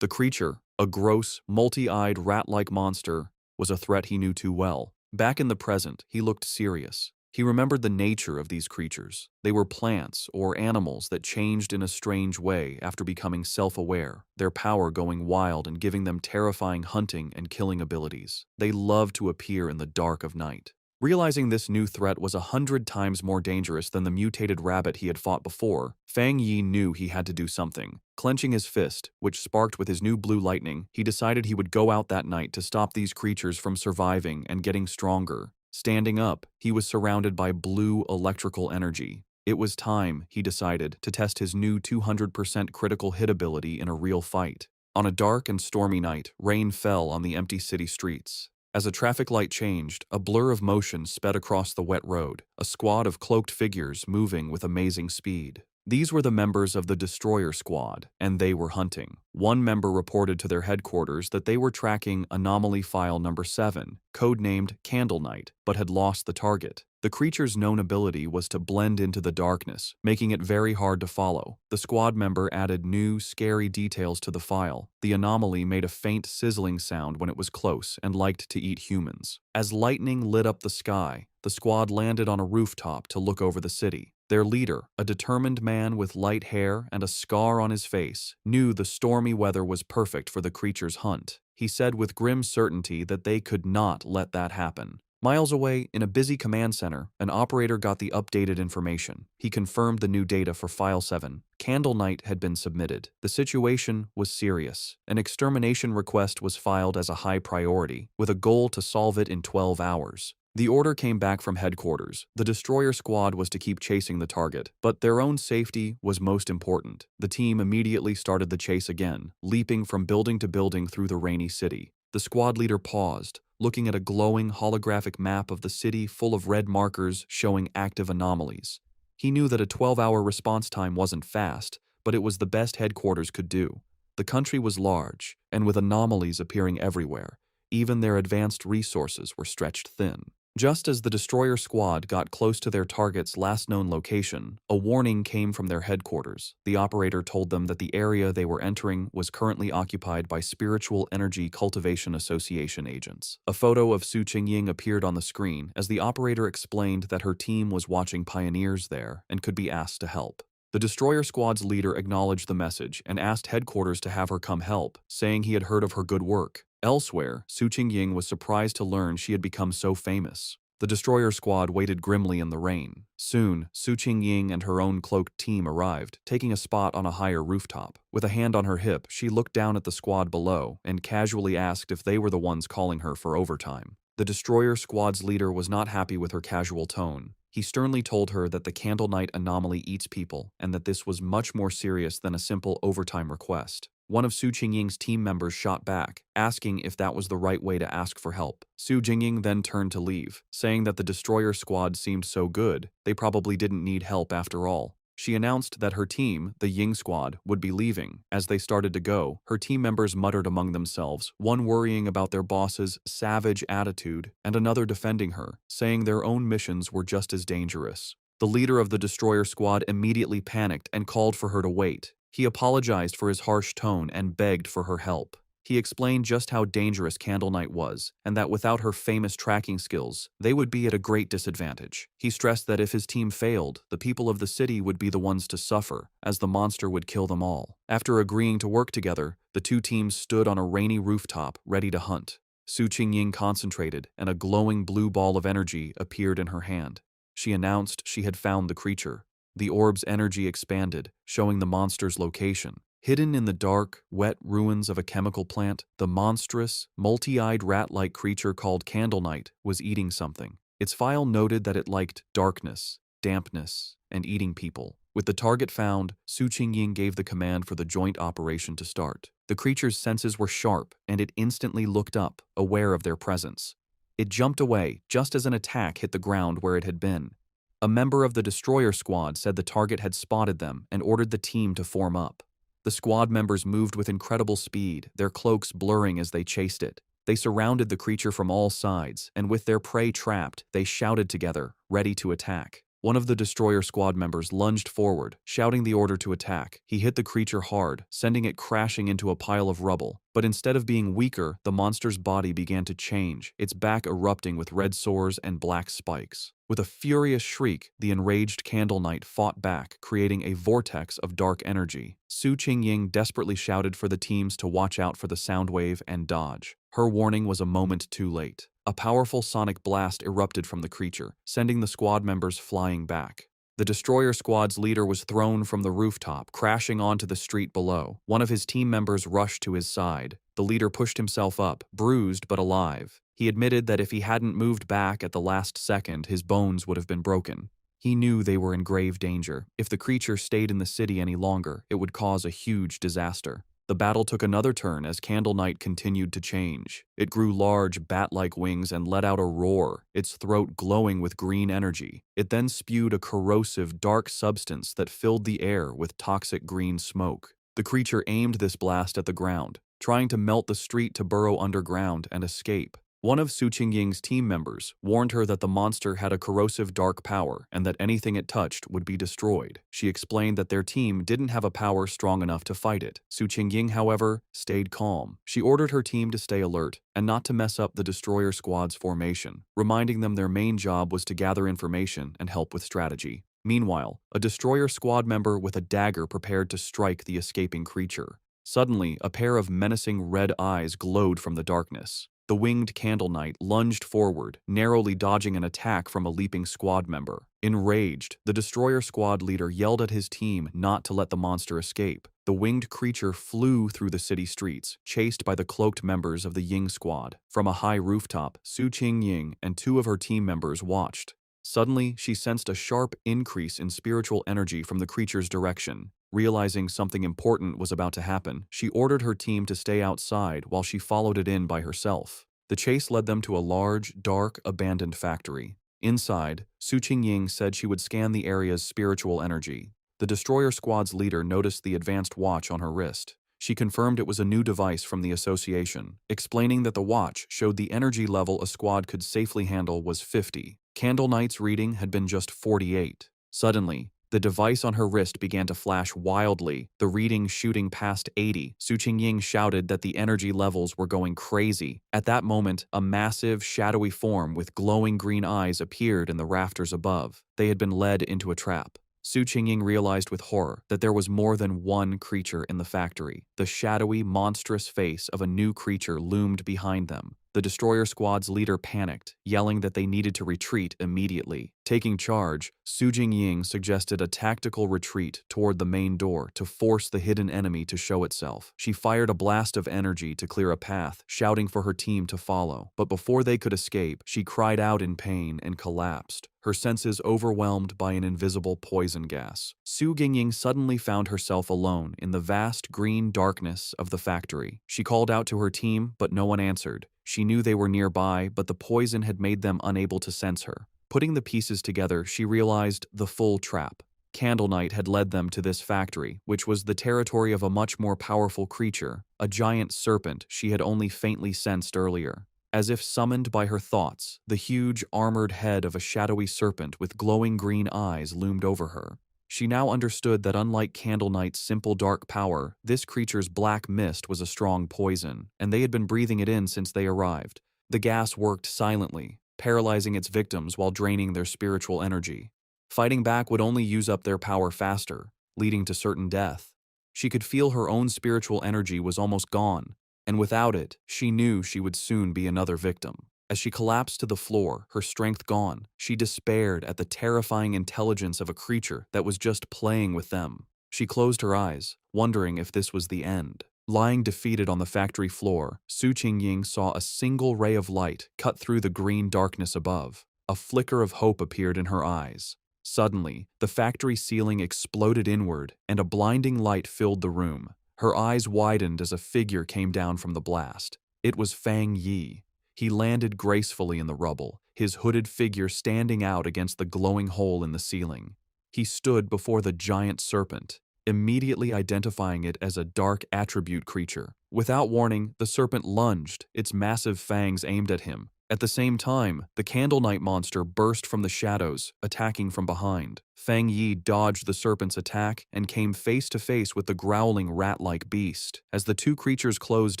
The creature, a gross, multi-eyed rat-like monster, was a threat he knew too well. Back in the present, he looked serious. He remembered the nature of these creatures. They were plants or animals that changed in a strange way after becoming self-aware, their power going wild and giving them terrifying hunting and killing abilities. They loved to appear in the dark of night. Realizing this new threat was 100 times more dangerous than the mutated rabbit he had fought before, Fang Yi knew he had to do something. Clenching his fist, which sparked with his new blue lightning, he decided he would go out that night to stop these creatures from surviving and getting stronger. Standing up, he was surrounded by blue electrical energy. It was time, he decided, to test his new 200% critical hit ability in a real fight. On a dark and stormy night, rain fell on the empty city streets. As a traffic light changed, a blur of motion sped across the wet road, a squad of cloaked figures moving with amazing speed. These were the members of the Destroyer Squad, and they were hunting. One member reported to their headquarters that they were tracking Anomaly File Number 7, codenamed Candle Night, but had lost the target. The creature's known ability was to blend into the darkness, making it very hard to follow. The squad member added new, scary details to the file. The anomaly made a faint sizzling sound when it was close and liked to eat humans. As lightning lit up the sky, the squad landed on a rooftop to look over the city. Their leader, a determined man with light hair and a scar on his face, knew the stormy weather was perfect for the creature's hunt. He said with grim certainty that they could not let that happen. Miles away, in a busy command center, an operator got the updated information. He confirmed the new data for File 7. Candle Night had been submitted. The situation was serious. An extermination request was filed as a high priority, with a goal to solve it in 12 hours. The order came back from headquarters. The Destroyer Squad was to keep chasing the target, but their own safety was most important. The team immediately started the chase again, leaping from building to building through the rainy city. The squad leader paused, looking at a glowing holographic map of the city full of red markers showing active anomalies. He knew that a 12-hour response time wasn't fast, but it was the best headquarters could do. The country was large, and with anomalies appearing everywhere, even their advanced resources were stretched thin. Just as the Destroyer Squad got close to their target's last known location, a warning came from their headquarters. The operator told them that the area they were entering was currently occupied by Spiritual Energy Cultivation Association agents. A photo of Su Qingying appeared on the screen as the operator explained that her team was watching pioneers there and could be asked to help. The Destroyer Squad's leader acknowledged the message and asked headquarters to have her come help, saying he had heard of her good work. Elsewhere, Su Qingying was surprised to learn she had become so famous. The destroyer squad waited grimly in the rain. Soon, Su Qingying and her own cloaked team arrived, taking a spot on a higher rooftop. With a hand on her hip, she looked down at the squad below and casually asked if they were the ones calling her for overtime. The destroyer squad's leader was not happy with her casual tone. He sternly told her that the Candle Night anomaly eats people and that this was much more serious than a simple overtime request. One of Su Qingying's team members shot back, asking if that was the right way to ask for help. Su Qingying then turned to leave, saying that the destroyer squad seemed so good, they probably didn't need help after all. She announced that her team, the Ying squad, would be leaving. As they started to go, her team members muttered among themselves, one worrying about their boss's savage attitude and another defending her, saying their own missions were just as dangerous. The leader of the destroyer squad immediately panicked and called for her to wait. He apologized for his harsh tone and begged for her help. He explained just how dangerous Candle Night was, and that without her famous tracking skills, they would be at a great disadvantage. He stressed that if his team failed, the people of the city would be the ones to suffer, as the monster would kill them all. After agreeing to work together, the two teams stood on a rainy rooftop, ready to hunt. Su Qingying concentrated, and a glowing blue ball of energy appeared in her hand. She announced she had found the creature. The orb's energy expanded, showing the monster's location. Hidden in the dark, wet ruins of a chemical plant, the monstrous, multi-eyed rat-like creature called Candle Night was eating something. Its file noted that it liked darkness, dampness, and eating people. With the target found, Su Qingying gave the command for the joint operation to start. The creature's senses were sharp, and it instantly looked up, aware of their presence. It jumped away, just as an attack hit the ground where it had been. A member of the destroyer squad said the target had spotted them and ordered the team to form up. The squad members moved with incredible speed, their cloaks blurring as they chased it. They surrounded the creature from all sides, and with their prey trapped, they shouted together, ready to attack. One of the destroyer squad members lunged forward, shouting the order to attack. He hit the creature hard, sending it crashing into a pile of rubble. But instead of being weaker, the monster's body began to change, its back erupting with red sores and black spikes. With a furious shriek, the enraged Candle Knight fought back, creating a vortex of dark energy. Su Qingying desperately shouted for the teams to watch out for the sound wave and dodge. Her warning was a moment too late. A powerful sonic blast erupted from the creature, sending the squad members flying back. The destroyer squad's leader was thrown from the rooftop, crashing onto the street below. One of his team members rushed to his side. The leader pushed himself up, bruised but alive. He admitted that if he hadn't moved back at the last second, his bones would have been broken. He knew they were in grave danger. If the creature stayed in the city any longer, it would cause a huge disaster. The battle took another turn as Candle Night continued to change. It grew large, bat-like wings and let out a roar, its throat glowing with green energy. It then spewed a corrosive, dark substance that filled the air with toxic green smoke. The creature aimed this blast at the ground, trying to melt the street to burrow underground and escape. One of Su Qingying's team members warned her that the monster had a corrosive dark power and that anything it touched would be destroyed. She explained that their team didn't have a power strong enough to fight it. Su Qingying, however, stayed calm. She ordered her team to stay alert and not to mess up the destroyer squad's formation, reminding them their main job was to gather information and help with strategy. Meanwhile, a destroyer squad member with a dagger prepared to strike the escaping creature. Suddenly, a pair of menacing red eyes glowed from the darkness. The winged Candle Knight lunged forward, narrowly dodging an attack from a leaping squad member. Enraged, the destroyer squad leader yelled at his team not to let the monster escape. The winged creature flew through the city streets, chased by the cloaked members of the Ying squad. From a high rooftop, Su Qingying and two of her team members watched. Suddenly, she sensed a sharp increase in spiritual energy from the creature's direction. Realizing something important was about to happen, she ordered her team to stay outside while she followed it in by herself. The chase led them to a large, dark, abandoned factory. Inside, Su Qingying said she would scan the area's spiritual energy. The destroyer squad's leader noticed the advanced watch on her wrist. She confirmed it was a new device from the association, explaining that the watch showed the energy level a squad could safely handle was 50. Candle Knight's reading had been just 48. Suddenly, the device on her wrist began to flash wildly, the reading shooting past 80. Su Qingying shouted that the energy levels were going crazy. At that moment, a massive, shadowy form with glowing green eyes appeared in the rafters above. They had been led into a trap. Su Qingying realized with horror that there was more than one creature in the factory. The shadowy, monstrous face of a new creature loomed behind them. The destroyer squad's leader panicked, yelling that they needed to retreat immediately. Taking charge, Su Jingying suggested a tactical retreat toward the main door to force the hidden enemy to show itself. She fired a blast of energy to clear a path, shouting for her team to follow. But before they could escape, she cried out in pain and collapsed, her senses overwhelmed by an invisible poison gas. Su Jingying suddenly found herself alone in the vast green darkness of the factory. She called out to her team, but no one answered. She knew they were nearby, but the poison had made them unable to sense her. Putting the pieces together, she realized the full trap. Candle Knight had led them to this factory, which was the territory of a much more powerful creature, a giant serpent she had only faintly sensed earlier. As if summoned by her thoughts, the huge, armored head of a shadowy serpent with glowing green eyes loomed over her. She now understood that unlike Candle Knight's simple dark power, this creature's black mist was a strong poison, and they had been breathing it in since they arrived. The gas worked silently, paralyzing its victims while draining their spiritual energy. Fighting back would only use up their power faster, leading to certain death. She could feel her own spiritual energy was almost gone, and without it, she knew she would soon be another victim. As she collapsed to the floor, her strength gone, she despaired at the terrifying intelligence of a creature that was just playing with them. She closed her eyes, wondering if this was the end. Lying defeated on the factory floor, Su Jingying saw a single ray of light cut through the green darkness above. A flicker of hope appeared in her eyes. Suddenly, the factory ceiling exploded inward, and a blinding light filled the room. Her eyes widened as a figure came down from the blast. It was Fang Yi. He landed gracefully in the rubble, his hooded figure standing out against the glowing hole in the ceiling. He stood before the giant serpent, immediately identifying it as a dark attribute creature. Without warning, the serpent lunged, its massive fangs aimed at him. At the same time, the Candle Knight monster burst from the shadows, attacking from behind. Fang Yi dodged the serpent's attack and came face to face with the growling rat-like beast. As the two creatures closed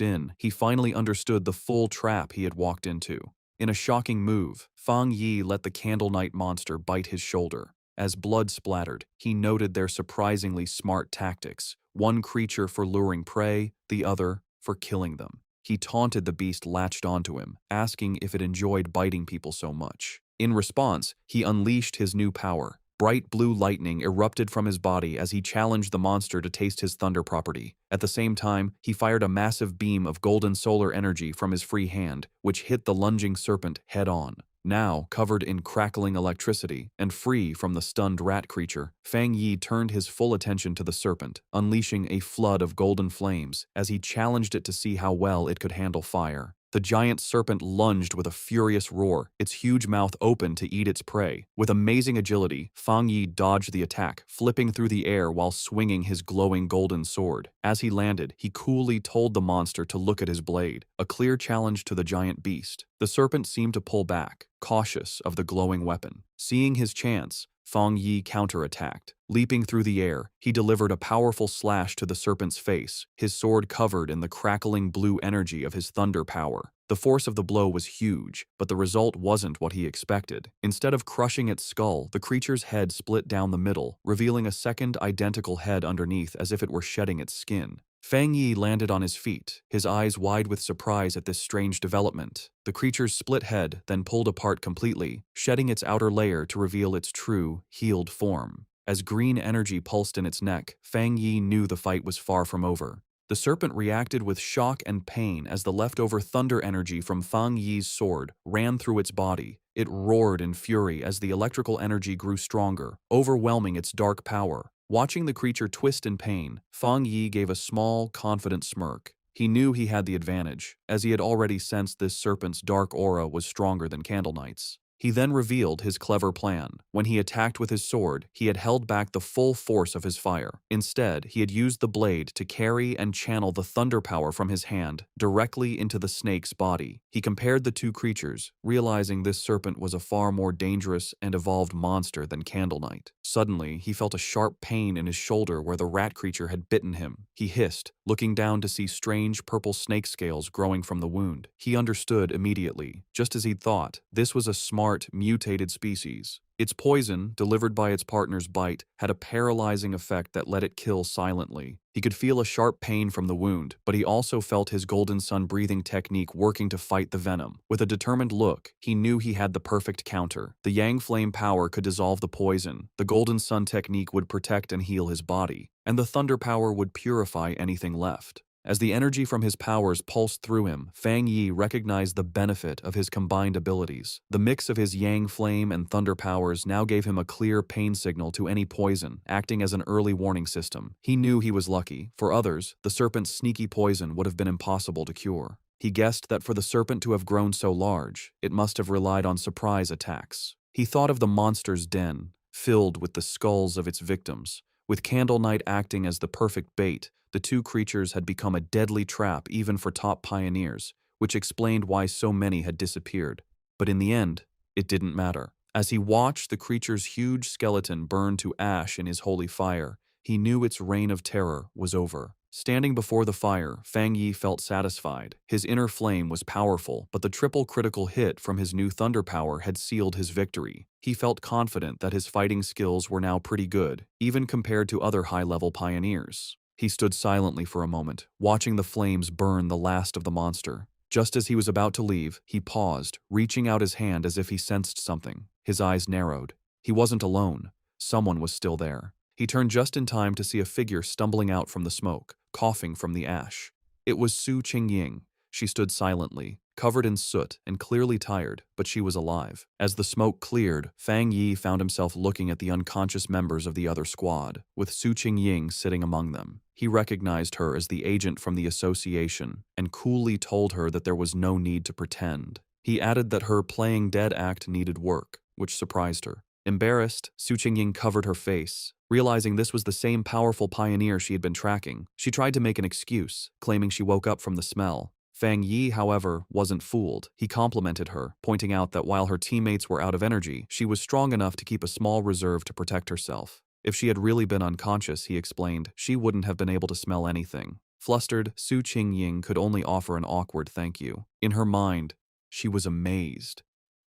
in, he finally understood the full trap he had walked into. In a shocking move, Fang Yi let the Candle Knight monster bite his shoulder. As blood splattered, he noted their surprisingly smart tactics, one creature for luring prey, the other for killing them. He taunted the beast latched onto him, asking if it enjoyed biting people so much. In response, he unleashed his new power. Bright blue lightning erupted from his body as he challenged the monster to taste his thunder property. At the same time, he fired a massive beam of golden solar energy from his free hand, which hit the lunging serpent head-on. Now, covered in crackling electricity and free from the stunned rat creature, Fang Yi turned his full attention to the serpent, unleashing a flood of golden flames as he challenged it to see how well it could handle fire. The giant serpent lunged with a furious roar, its huge mouth open to eat its prey. With amazing agility, Fang Yi dodged the attack, flipping through the air while swinging his glowing golden sword. As he landed, he coolly told the monster to look at his blade, a clear challenge to the giant beast. The serpent seemed to pull back, cautious of the glowing weapon. Seeing his chance, Fang Yi counterattacked. Leaping through the air, he delivered a powerful slash to the serpent's face, his sword covered in the crackling blue energy of his thunder power. The force of the blow was huge, but the result wasn't what he expected. Instead of crushing its skull, the creature's head split down the middle, revealing a second identical head underneath as if it were shedding its skin. Fang Yi landed on his feet, his eyes wide with surprise at this strange development. The creature's split head then pulled apart completely, shedding its outer layer to reveal its true, healed form. As green energy pulsed in its neck, Fang Yi knew the fight was far from over. The serpent reacted with shock and pain as the leftover thunder energy from Fang Yi's sword ran through its body. It roared in fury as the electrical energy grew stronger, overwhelming its dark power. Watching the creature twist in pain, Fang Yi gave a small, confident smirk. He knew he had the advantage, as he had already sensed this serpent's dark aura was stronger than Candle Knight's. He then revealed his clever plan. When he attacked with his sword, he had held back the full force of his fire. Instead, he had used the blade to carry and channel the thunder power from his hand directly into the snake's body. He compared the two creatures, realizing this serpent was a far more dangerous and evolved monster than Candle Knight. Suddenly, he felt a sharp pain in his shoulder where the rat creature had bitten him. He hissed, looking down to see strange purple snake scales growing from the wound. He understood immediately. Just as he'd thought, this was a smart smart, mutated species. Its poison, delivered by its partner's bite, had a paralyzing effect that let it kill silently. He could feel a sharp pain from the wound, but he also felt his Golden Sun breathing technique working to fight the venom. With a determined look, he knew he had the perfect counter. The Yang Flame power could dissolve the poison, the Golden Sun technique would protect and heal his body, and the Thunder power would purify anything left. As the energy from his powers pulsed through him, Fang Yi recognized the benefit of his combined abilities. The mix of his Yang Flame and Thunder powers now gave him a clear pain signal to any poison, acting as an early warning system. He knew he was lucky. For others, the serpent's sneaky poison would have been impossible to cure. He guessed that for the serpent to have grown so large, it must have relied on surprise attacks. He thought of the monster's den, filled with the skulls of its victims. With Candle Knight acting as the perfect bait, the two creatures had become a deadly trap even for top pioneers, which explained why so many had disappeared. But in the end, it didn't matter. As he watched the creature's huge skeleton burn to ash in his holy fire, he knew its reign of terror was over. Standing before the fire, Fang Yi felt satisfied. His inner flame was powerful, but the triple critical hit from his new thunder power had sealed his victory. He felt confident that his fighting skills were now pretty good, even compared to other high-level pioneers. He stood silently for a moment, watching the flames burn the last of the monster. Just as he was about to leave, he paused, reaching out his hand as if he sensed something. His eyes narrowed. He wasn't alone. Someone was still there. He turned just in time to see a figure stumbling out from the smoke, coughing from the ash. It was Su Qingying. She stood silently, covered in soot and clearly tired, but she was alive. As the smoke cleared, Fang Yi found himself looking at the unconscious members of the other squad, with Su Qingying sitting among them. He recognized her as the agent from the association and coolly told her that there was no need to pretend. He added that her playing dead act needed work, which surprised her. Embarrassed, Su Qingying covered her face. Realizing this was the same powerful pioneer she had been tracking, she tried to make an excuse, claiming she woke up from the smell. Fang Yi, however, wasn't fooled. He complimented her, pointing out that while her teammates were out of energy, she was strong enough to keep a small reserve to protect herself. If she had really been unconscious, he explained, she wouldn't have been able to smell anything. Flustered, Su Qingying could only offer an awkward thank you. In her mind, she was amazed.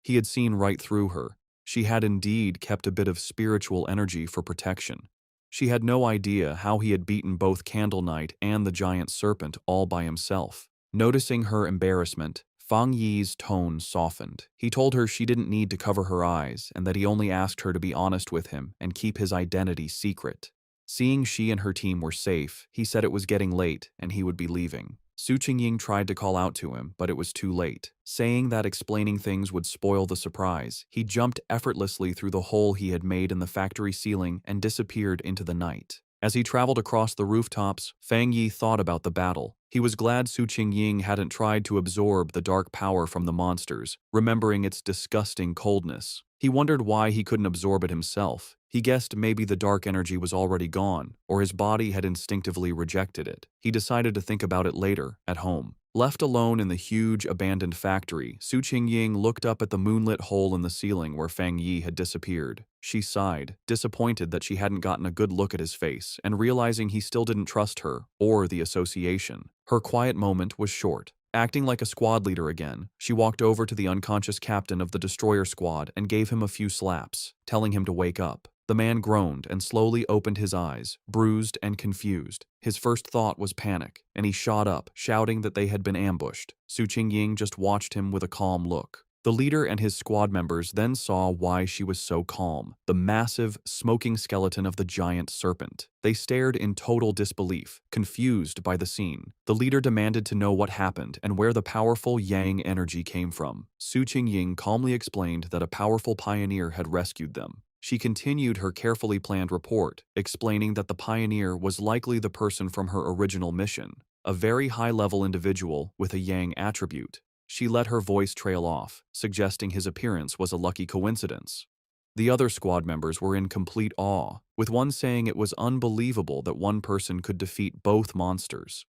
He had seen right through her. She had indeed kept a bit of spiritual energy for protection. She had no idea how he had beaten both Candle Knight and the giant serpent all by himself. Noticing her embarrassment, Fang Yi's tone softened. He told her she didn't need to cover her eyes and that he only asked her to be honest with him and keep his identity secret. Seeing she and her team were safe, he said it was getting late and he would be leaving. Su Qingying tried to call out to him, but it was too late. Saying that explaining things would spoil the surprise, he jumped effortlessly through the hole he had made in the factory ceiling and disappeared into the night. As he traveled across the rooftops, Fang Yi thought about the battle. He was glad Su Qingying hadn't tried to absorb the dark power from the monsters, remembering its disgusting coldness. He wondered why he couldn't absorb it himself. He guessed maybe the dark energy was already gone, or his body had instinctively rejected it. He decided to think about it later, at home. Left alone in the huge, abandoned factory, Su Qingying looked up at the moonlit hole in the ceiling where Fang Yi had disappeared. She sighed, disappointed that she hadn't gotten a good look at his face, and realizing he still didn't trust her, or the association. Her quiet moment was short. Acting like a squad leader again, she walked over to the unconscious captain of the destroyer squad and gave him a few slaps, telling him to wake up. The man groaned and slowly opened his eyes, bruised and confused. His first thought was panic, and he shot up, shouting that they had been ambushed. Su Qingying just watched him with a calm look. The leader and his squad members then saw why she was so calm, the massive, smoking skeleton of the giant serpent. They stared in total disbelief, confused by the scene. The leader demanded to know what happened and where the powerful Yang energy came from. Su Qingying calmly explained that a powerful pioneer had rescued them. She continued her carefully planned report, explaining that the pioneer was likely the person from her original mission, a very high-level individual with a Yang attribute. She let her voice trail off, suggesting his appearance was a lucky coincidence. The other squad members were in complete awe, with one saying it was unbelievable that one person could defeat both monsters.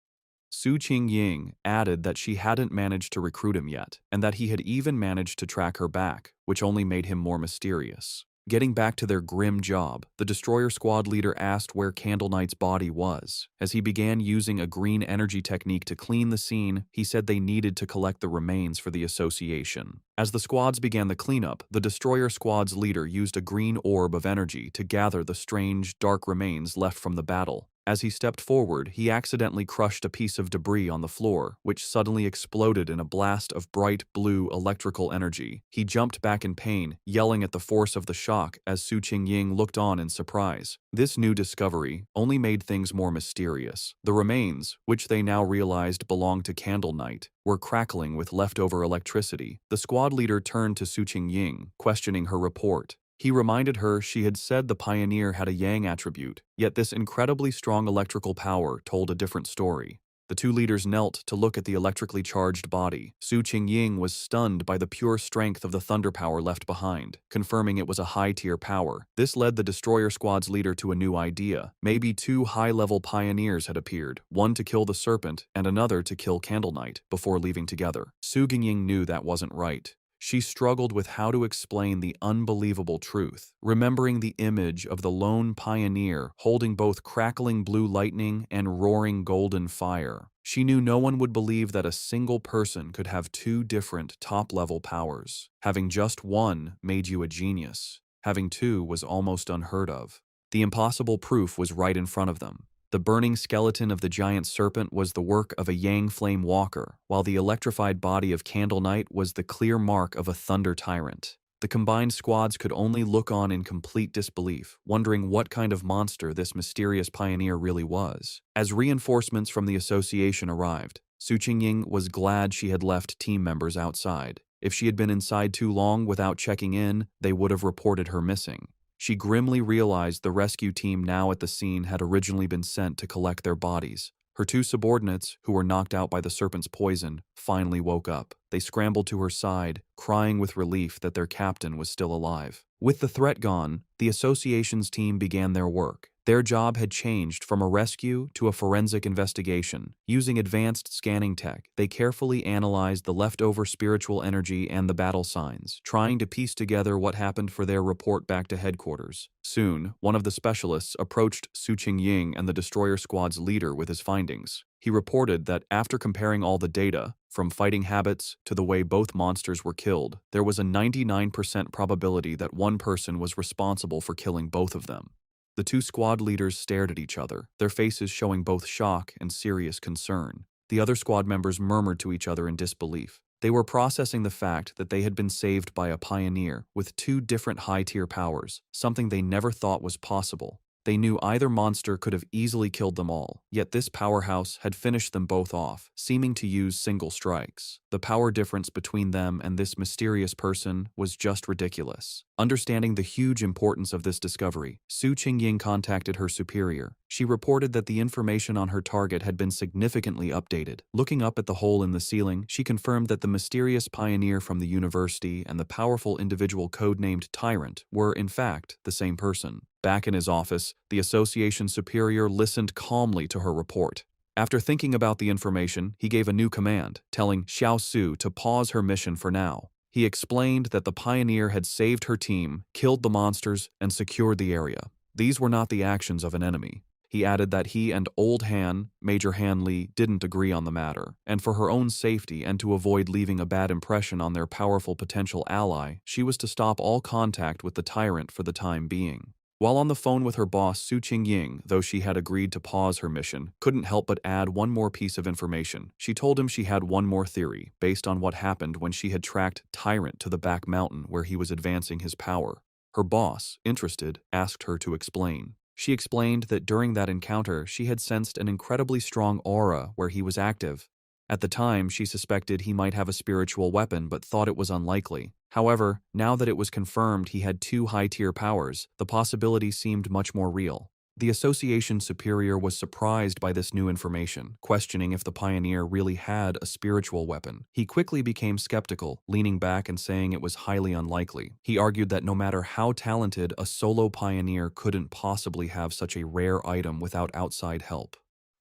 Su Qingying added that she hadn't managed to recruit him yet, and that he had even managed to track her back, which only made him more mysterious. Getting back to their grim job, the destroyer squad leader asked where Candle Knight's body was. As he began using a green energy technique to clean the scene, he said they needed to collect the remains for the association. As the squads began the cleanup, the destroyer squad's leader used a green orb of energy to gather the strange, dark remains left from the battle. As he stepped forward, he accidentally crushed a piece of debris on the floor, which suddenly exploded in a blast of bright blue electrical energy. He jumped back in pain, yelling at the force of the shock as Su Qingying looked on in surprise. This new discovery only made things more mysterious. The remains, which they now realized belonged to Candle Knight, were crackling with leftover electricity. The squad leader turned to Su Qingying, questioning her report. He reminded her she had said the pioneer had a yang attribute, yet this incredibly strong electrical power told a different story. The two leaders knelt to look at the electrically charged body. Su Qingying was stunned by the pure strength of the thunder power left behind, confirming it was a high-tier power. This led the destroyer squad's leader to a new idea. Maybe two high-level pioneers had appeared, one to kill the serpent and another to kill Candle Knight, before leaving together. Su Qingying knew that wasn't right. She struggled with how to explain the unbelievable truth, remembering the image of the lone pioneer holding both crackling blue lightning and roaring golden fire. She knew no one would believe that a single person could have two different top-level powers. Having just one made you a genius. Having two was almost unheard of. The impossible proof was right in front of them. The burning skeleton of the giant serpent was the work of a Yang Flame Walker, while the electrified body of Candle Knight was the clear mark of a Thunder Tyrant. The combined squads could only look on in complete disbelief, wondering what kind of monster this mysterious pioneer really was. As reinforcements from the association arrived, Su Qingying was glad she had left team members outside. If she had been inside too long without checking in, they would have reported her missing. She grimly realized the rescue team now at the scene had originally been sent to collect their bodies. Her two subordinates, who were knocked out by the serpent's poison, finally woke up. They scrambled to her side, crying with relief that their captain was still alive. With the threat gone, the association's team began their work. Their job had changed from a rescue to a forensic investigation. Using advanced scanning tech, they carefully analyzed the leftover spiritual energy and the battle signs, trying to piece together what happened for their report back to headquarters. Soon, one of the specialists approached Su Qingying and the destroyer squad's leader with his findings. He reported that after comparing all the data, from fighting habits to the way both monsters were killed, there was a 99% probability that one person was responsible for killing both of them. The two squad leaders stared at each other, their faces showing both shock and serious concern. The other squad members murmured to each other in disbelief. They were processing the fact that they had been saved by a pioneer with two different high-tier powers, something they never thought was possible. They knew either monster could have easily killed them all, yet this powerhouse had finished them both off, seeming to use single strikes. The power difference between them and this mysterious person was just ridiculous. Understanding the huge importance of this discovery, Su Qingying contacted her superior. She reported that the information on her target had been significantly updated. Looking up at the hole in the ceiling, she confirmed that the mysterious pioneer from the university and the powerful individual codenamed Tyrant were, in fact, the same person. Back in his office, the association superior listened calmly to her report. After thinking about the information, he gave a new command, telling Xiao Su to pause her mission for now. He explained that the pioneer had saved her team, killed the monsters, and secured the area. These were not the actions of an enemy. He added that he and Old Han, Major Han Li, didn't agree on the matter, and for her own safety and to avoid leaving a bad impression on their powerful potential ally, she was to stop all contact with the tyrant for the time being. While on the phone with her boss, Su Qingying, though she had agreed to pause her mission, couldn't help but add one more piece of information. She told him she had one more theory, based on what happened when she had tracked Tyrant to the back mountain where he was advancing his power. Her boss, interested, asked her to explain. She explained that during that encounter, she had sensed an incredibly strong aura where he was active. At the time, she suspected he might have a spiritual weapon but thought it was unlikely. However, now that it was confirmed he had two high-tier powers, the possibility seemed much more real. The association superior was surprised by this new information, questioning if the pioneer really had a spiritual weapon. He quickly became skeptical, leaning back and saying it was highly unlikely. He argued that no matter how talented, a solo pioneer couldn't possibly have such a rare item without outside help.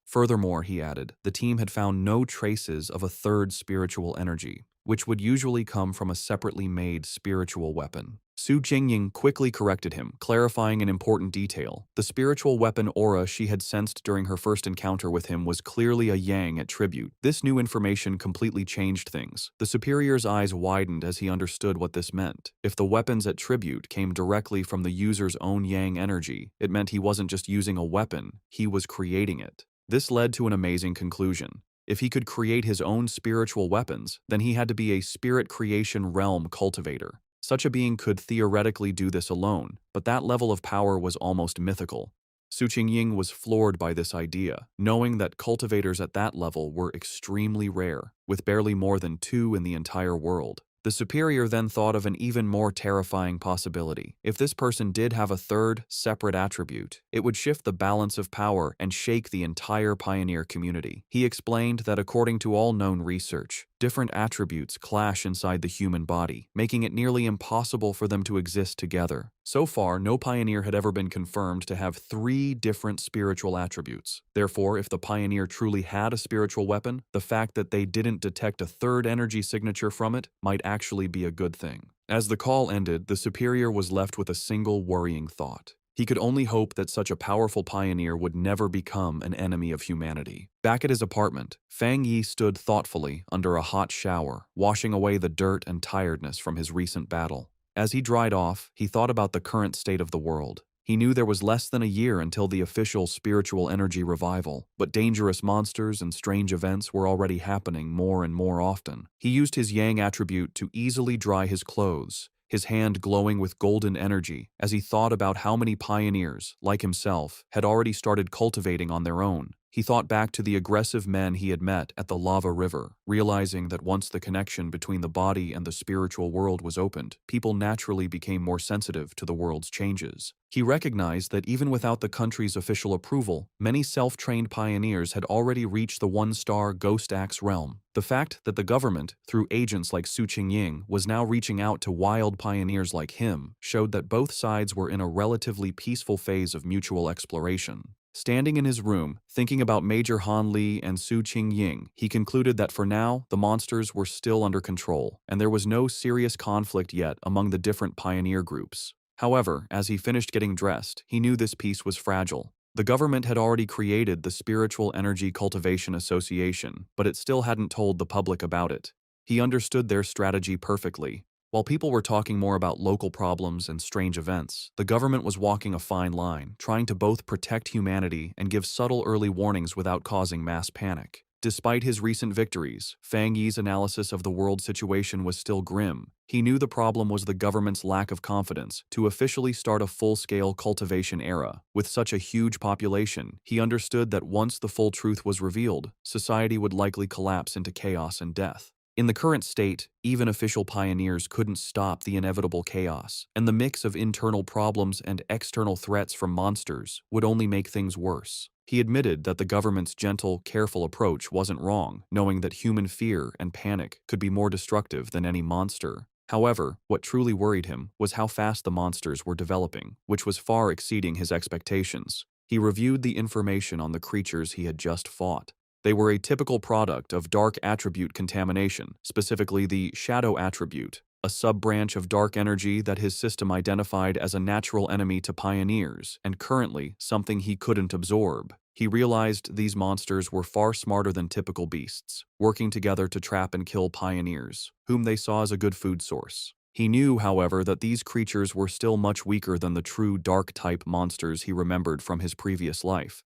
Furthermore, he added, the team had found no traces of a third spiritual energy. which would usually come from a separately made spiritual weapon. Su Jingying quickly corrected him, clarifying an important detail. The spiritual weapon aura she had sensed during her first encounter with him was clearly a yang attribute. This new information completely changed things. The superior's eyes widened as he understood what this meant. If the weapon's attribute came directly from the user's own yang energy, it meant he wasn't just using a weapon, he was creating it. This led to an amazing conclusion. If he could create his own spiritual weapons, then he had to be a spirit creation realm cultivator. Such a being could theoretically do this alone, but that level of power was almost mythical. Su Qingying was floored by this idea, knowing that cultivators at that level were extremely rare, with barely more than 2 in the entire world. The superior then thought of an even more terrifying possibility. If this person did have a third, separate attribute, it would shift the balance of power and shake the entire pioneer community. He explained that according to all known research, different attributes clash inside the human body, making it nearly impossible for them to exist together. So far, no pioneer had ever been confirmed to have 3 different spiritual attributes. Therefore, if the pioneer truly had a spiritual weapon, the fact that they didn't detect a third energy signature from it might actually be a good thing. As the call ended, the superior was left with a single worrying thought. He could only hope that such a powerful pioneer would never become an enemy of humanity. Back at his apartment, Fang Yi stood thoughtfully under a hot shower, washing away the dirt and tiredness from his recent battle. As he dried off, he thought about the current state of the world. He knew there was less than a year until the official spiritual energy revival, but dangerous monsters and strange events were already happening more and more often. He used his yang attribute to easily dry his clothes, his hand glowing with golden energy as he thought about how many pioneers, like himself, had already started cultivating on their own. He thought back to the aggressive men he had met at the lava river, realizing that once the connection between the body and the spiritual world was opened, people naturally became more sensitive to the world's changes. He recognized that even without the country's official approval, many self-trained pioneers had already reached the 1-star Ghost Axe realm. The fact that the government, through agents like Su Qingying, was now reaching out to wild pioneers like him showed that both sides were in a relatively peaceful phase of mutual exploration. Standing in his room, thinking about Major Han Li and Su Qingying, he concluded that for now, the monsters were still under control, and there was no serious conflict yet among the different pioneer groups. However, as he finished getting dressed, he knew this peace was fragile. The government had already created the Spiritual Energy Cultivation Association, but it still hadn't told the public about it. He understood their strategy perfectly. While people were talking more about local problems and strange events, the government was walking a fine line, trying to both protect humanity and give subtle early warnings without causing mass panic. Despite his recent victories, Fang Yi's analysis of the world situation was still grim. He knew the problem was the government's lack of confidence to officially start a full-scale cultivation era. With such a huge population, he understood that once the full truth was revealed, society would likely collapse into chaos and death. In the current state, even official pioneers couldn't stop the inevitable chaos, and the mix of internal problems and external threats from monsters would only make things worse. He admitted that the government's gentle, careful approach wasn't wrong, knowing that human fear and panic could be more destructive than any monster. However, what truly worried him was how fast the monsters were developing, which was far exceeding his expectations. He reviewed the information on the creatures he had just fought. They were a typical product of dark attribute contamination, specifically the shadow attribute, a sub-branch of dark energy that his system identified as a natural enemy to pioneers, and currently something he couldn't absorb. He realized these monsters were far smarter than typical beasts, working together to trap and kill pioneers, whom they saw as a good food source. He knew, however, that these creatures were still much weaker than the true dark-type monsters he remembered from his previous life.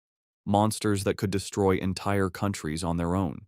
Monsters that could destroy entire countries on their own.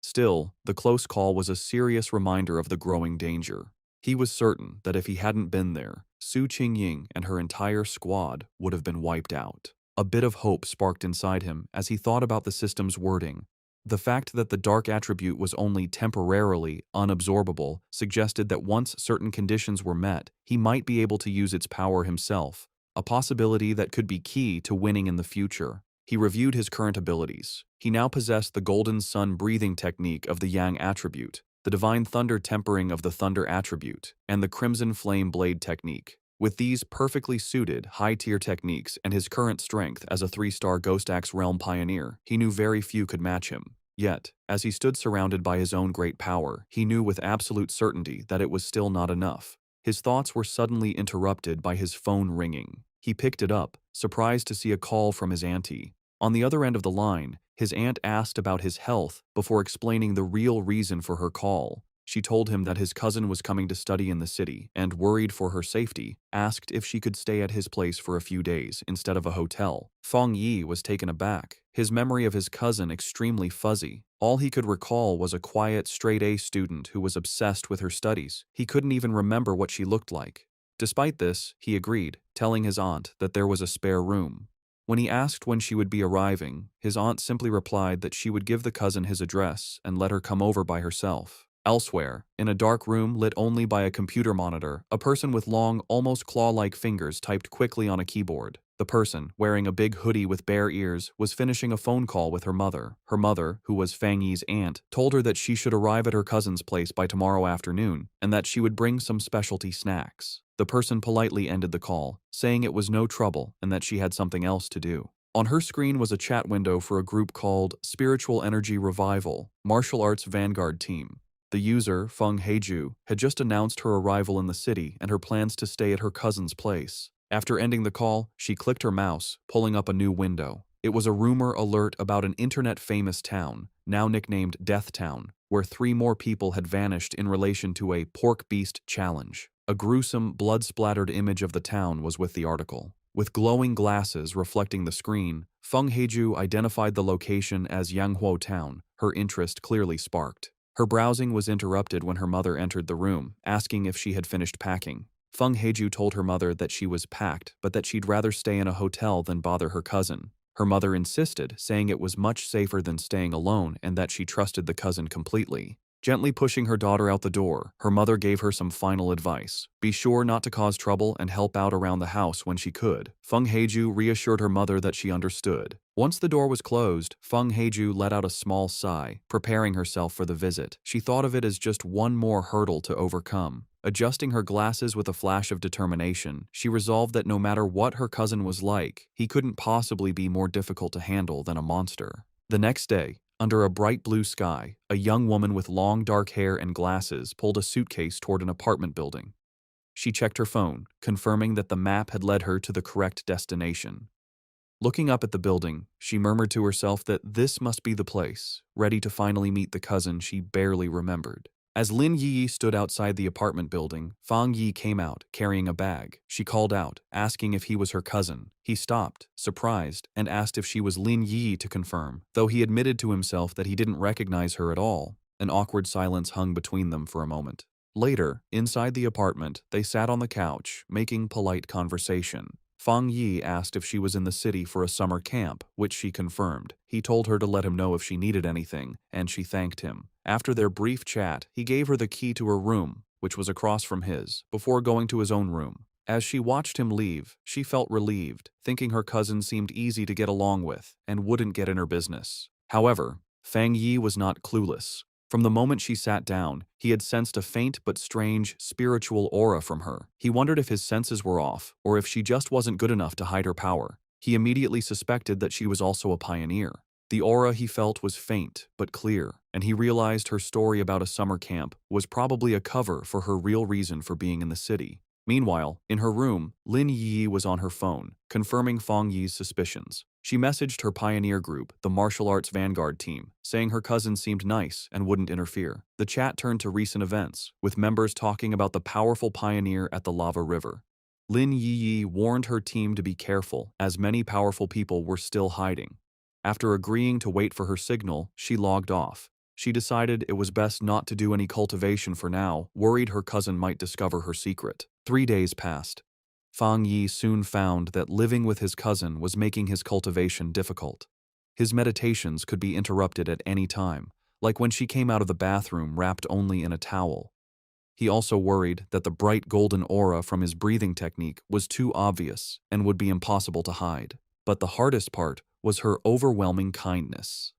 Still, the close call was a serious reminder of the growing danger. He was certain that if he hadn't been there, Su Qingying and her entire squad would have been wiped out. A bit of hope sparked inside him as he thought about the system's wording. The fact that the dark attribute was only temporarily unabsorbable suggested that once certain conditions were met, he might be able to use its power himself, a possibility that could be key to winning in the future. He reviewed his current abilities. He now possessed the Golden Sun breathing technique of the Yang attribute, the Divine Thunder tempering of the Thunder attribute, and the Crimson Flame Blade technique. With these perfectly suited, high-tier techniques and his current strength as a 3-star Ghost Axe Realm pioneer, he knew very few could match him. Yet, as he stood surrounded by his own great power, he knew with absolute certainty that it was still not enough. His thoughts were suddenly interrupted by his phone ringing. He picked it up, surprised to see a call from his auntie. On the other end of the line, his aunt asked about his health before explaining the real reason for her call. She told him that his cousin was coming to study in the city and, worried for her safety, asked if she could stay at his place for a few days instead of a hotel. Feng Yi was taken aback, his memory of his cousin extremely fuzzy. All he could recall was a quiet, straight-A student who was obsessed with her studies. He couldn't even remember what she looked like. Despite this, he agreed, telling his aunt that there was a spare room. When he asked when she would be arriving, his aunt simply replied that she would give the cousin his address and let her come over by herself. Elsewhere, in a dark room lit only by a computer monitor, a person with long, almost claw-like fingers typed quickly on a keyboard. The person, wearing a big hoodie with bare ears, was finishing a phone call with her mother. Her mother, who was Fang Yi's aunt, told her that she should arrive at her cousin's place by tomorrow afternoon and that she would bring some specialty snacks. The person politely ended the call, saying it was no trouble and that she had something else to do. On her screen was a chat window for a group called Spiritual Energy Revival, Martial Arts Vanguard Team. The user, Feng Heiju, had just announced her arrival in the city and her plans to stay at her cousin's place. After ending the call, she clicked her mouse, pulling up a new window. It was a rumor alert about an internet-famous town, now nicknamed Death Town, where 3 more people had vanished in relation to a pork beast challenge. A gruesome, blood-splattered image of the town was with the article. With glowing glasses reflecting the screen, Feng Heiju identified the location as Yanghuo Town, her interest clearly sparked. Her browsing was interrupted when her mother entered the room, asking if she had finished packing. Feng Heiju told her mother that she was packed, but that she'd rather stay in a hotel than bother her cousin. Her mother insisted, saying it was much safer than staying alone and that she trusted the cousin completely. Gently pushing her daughter out the door, her mother gave her some final advice. Be sure not to cause trouble and help out around the house when she could. Feng Heiju reassured her mother that she understood. Once the door was closed, Feng Heiju let out a small sigh, preparing herself for the visit. She thought of it as just one more hurdle to overcome. Adjusting her glasses with a flash of determination, she resolved that no matter what her cousin was like, he couldn't possibly be more difficult to handle than a monster. The next day, under a bright blue sky, a young woman with long dark hair and glasses pulled a suitcase toward an apartment building. She checked her phone, confirming that the map had led her to the correct destination. Looking up at the building, she murmured to herself that this must be the place, ready to finally meet the cousin she barely remembered. As Lin Yi stood outside the apartment building, Fang Yi came out, carrying a bag. She called out, asking if he was her cousin. He stopped, surprised, and asked if she was Lin Yi to confirm, though he admitted to himself that he didn't recognize her at all. An awkward silence hung between them for a moment. Later, inside the apartment, they sat on the couch, making polite conversation. Fang Yi asked if she was in the city for a summer camp, which she confirmed. He told her to let him know if she needed anything, and she thanked him. After their brief chat, he gave her the key to her room, which was across from his, before going to his own room. As she watched him leave, she felt relieved, thinking her cousin seemed easy to get along with and wouldn't get in her business. However, Fang Yi was not clueless. From the moment she sat down, he had sensed a faint but strange spiritual aura from her. He wondered if his senses were off, or if she just wasn't good enough to hide her power. He immediately suspected that she was also a pioneer. The aura he felt was faint but clear, and he realized her story about a summer camp was probably a cover for her real reason for being in the city. Meanwhile, in her room, Lin Yi was on her phone, confirming Fang Yi's suspicions. She messaged her pioneer group, the Martial Arts Vanguard Team, saying her cousin seemed nice and wouldn't interfere. The chat turned to recent events, with members talking about the powerful pioneer at the lava river. Lin Yi warned her team to be careful, as many powerful people were still hiding. After agreeing to wait for her signal, she logged off. She decided it was best not to do any cultivation for now, worried her cousin might discover her secret. 3 days passed. Fang Yi soon found that living with his cousin was making his cultivation difficult. His meditations could be interrupted at any time, like when she came out of the bathroom wrapped only in a towel. He also worried that the bright golden aura from his breathing technique was too obvious and would be impossible to hide. But the hardest part was her overwhelming kindness.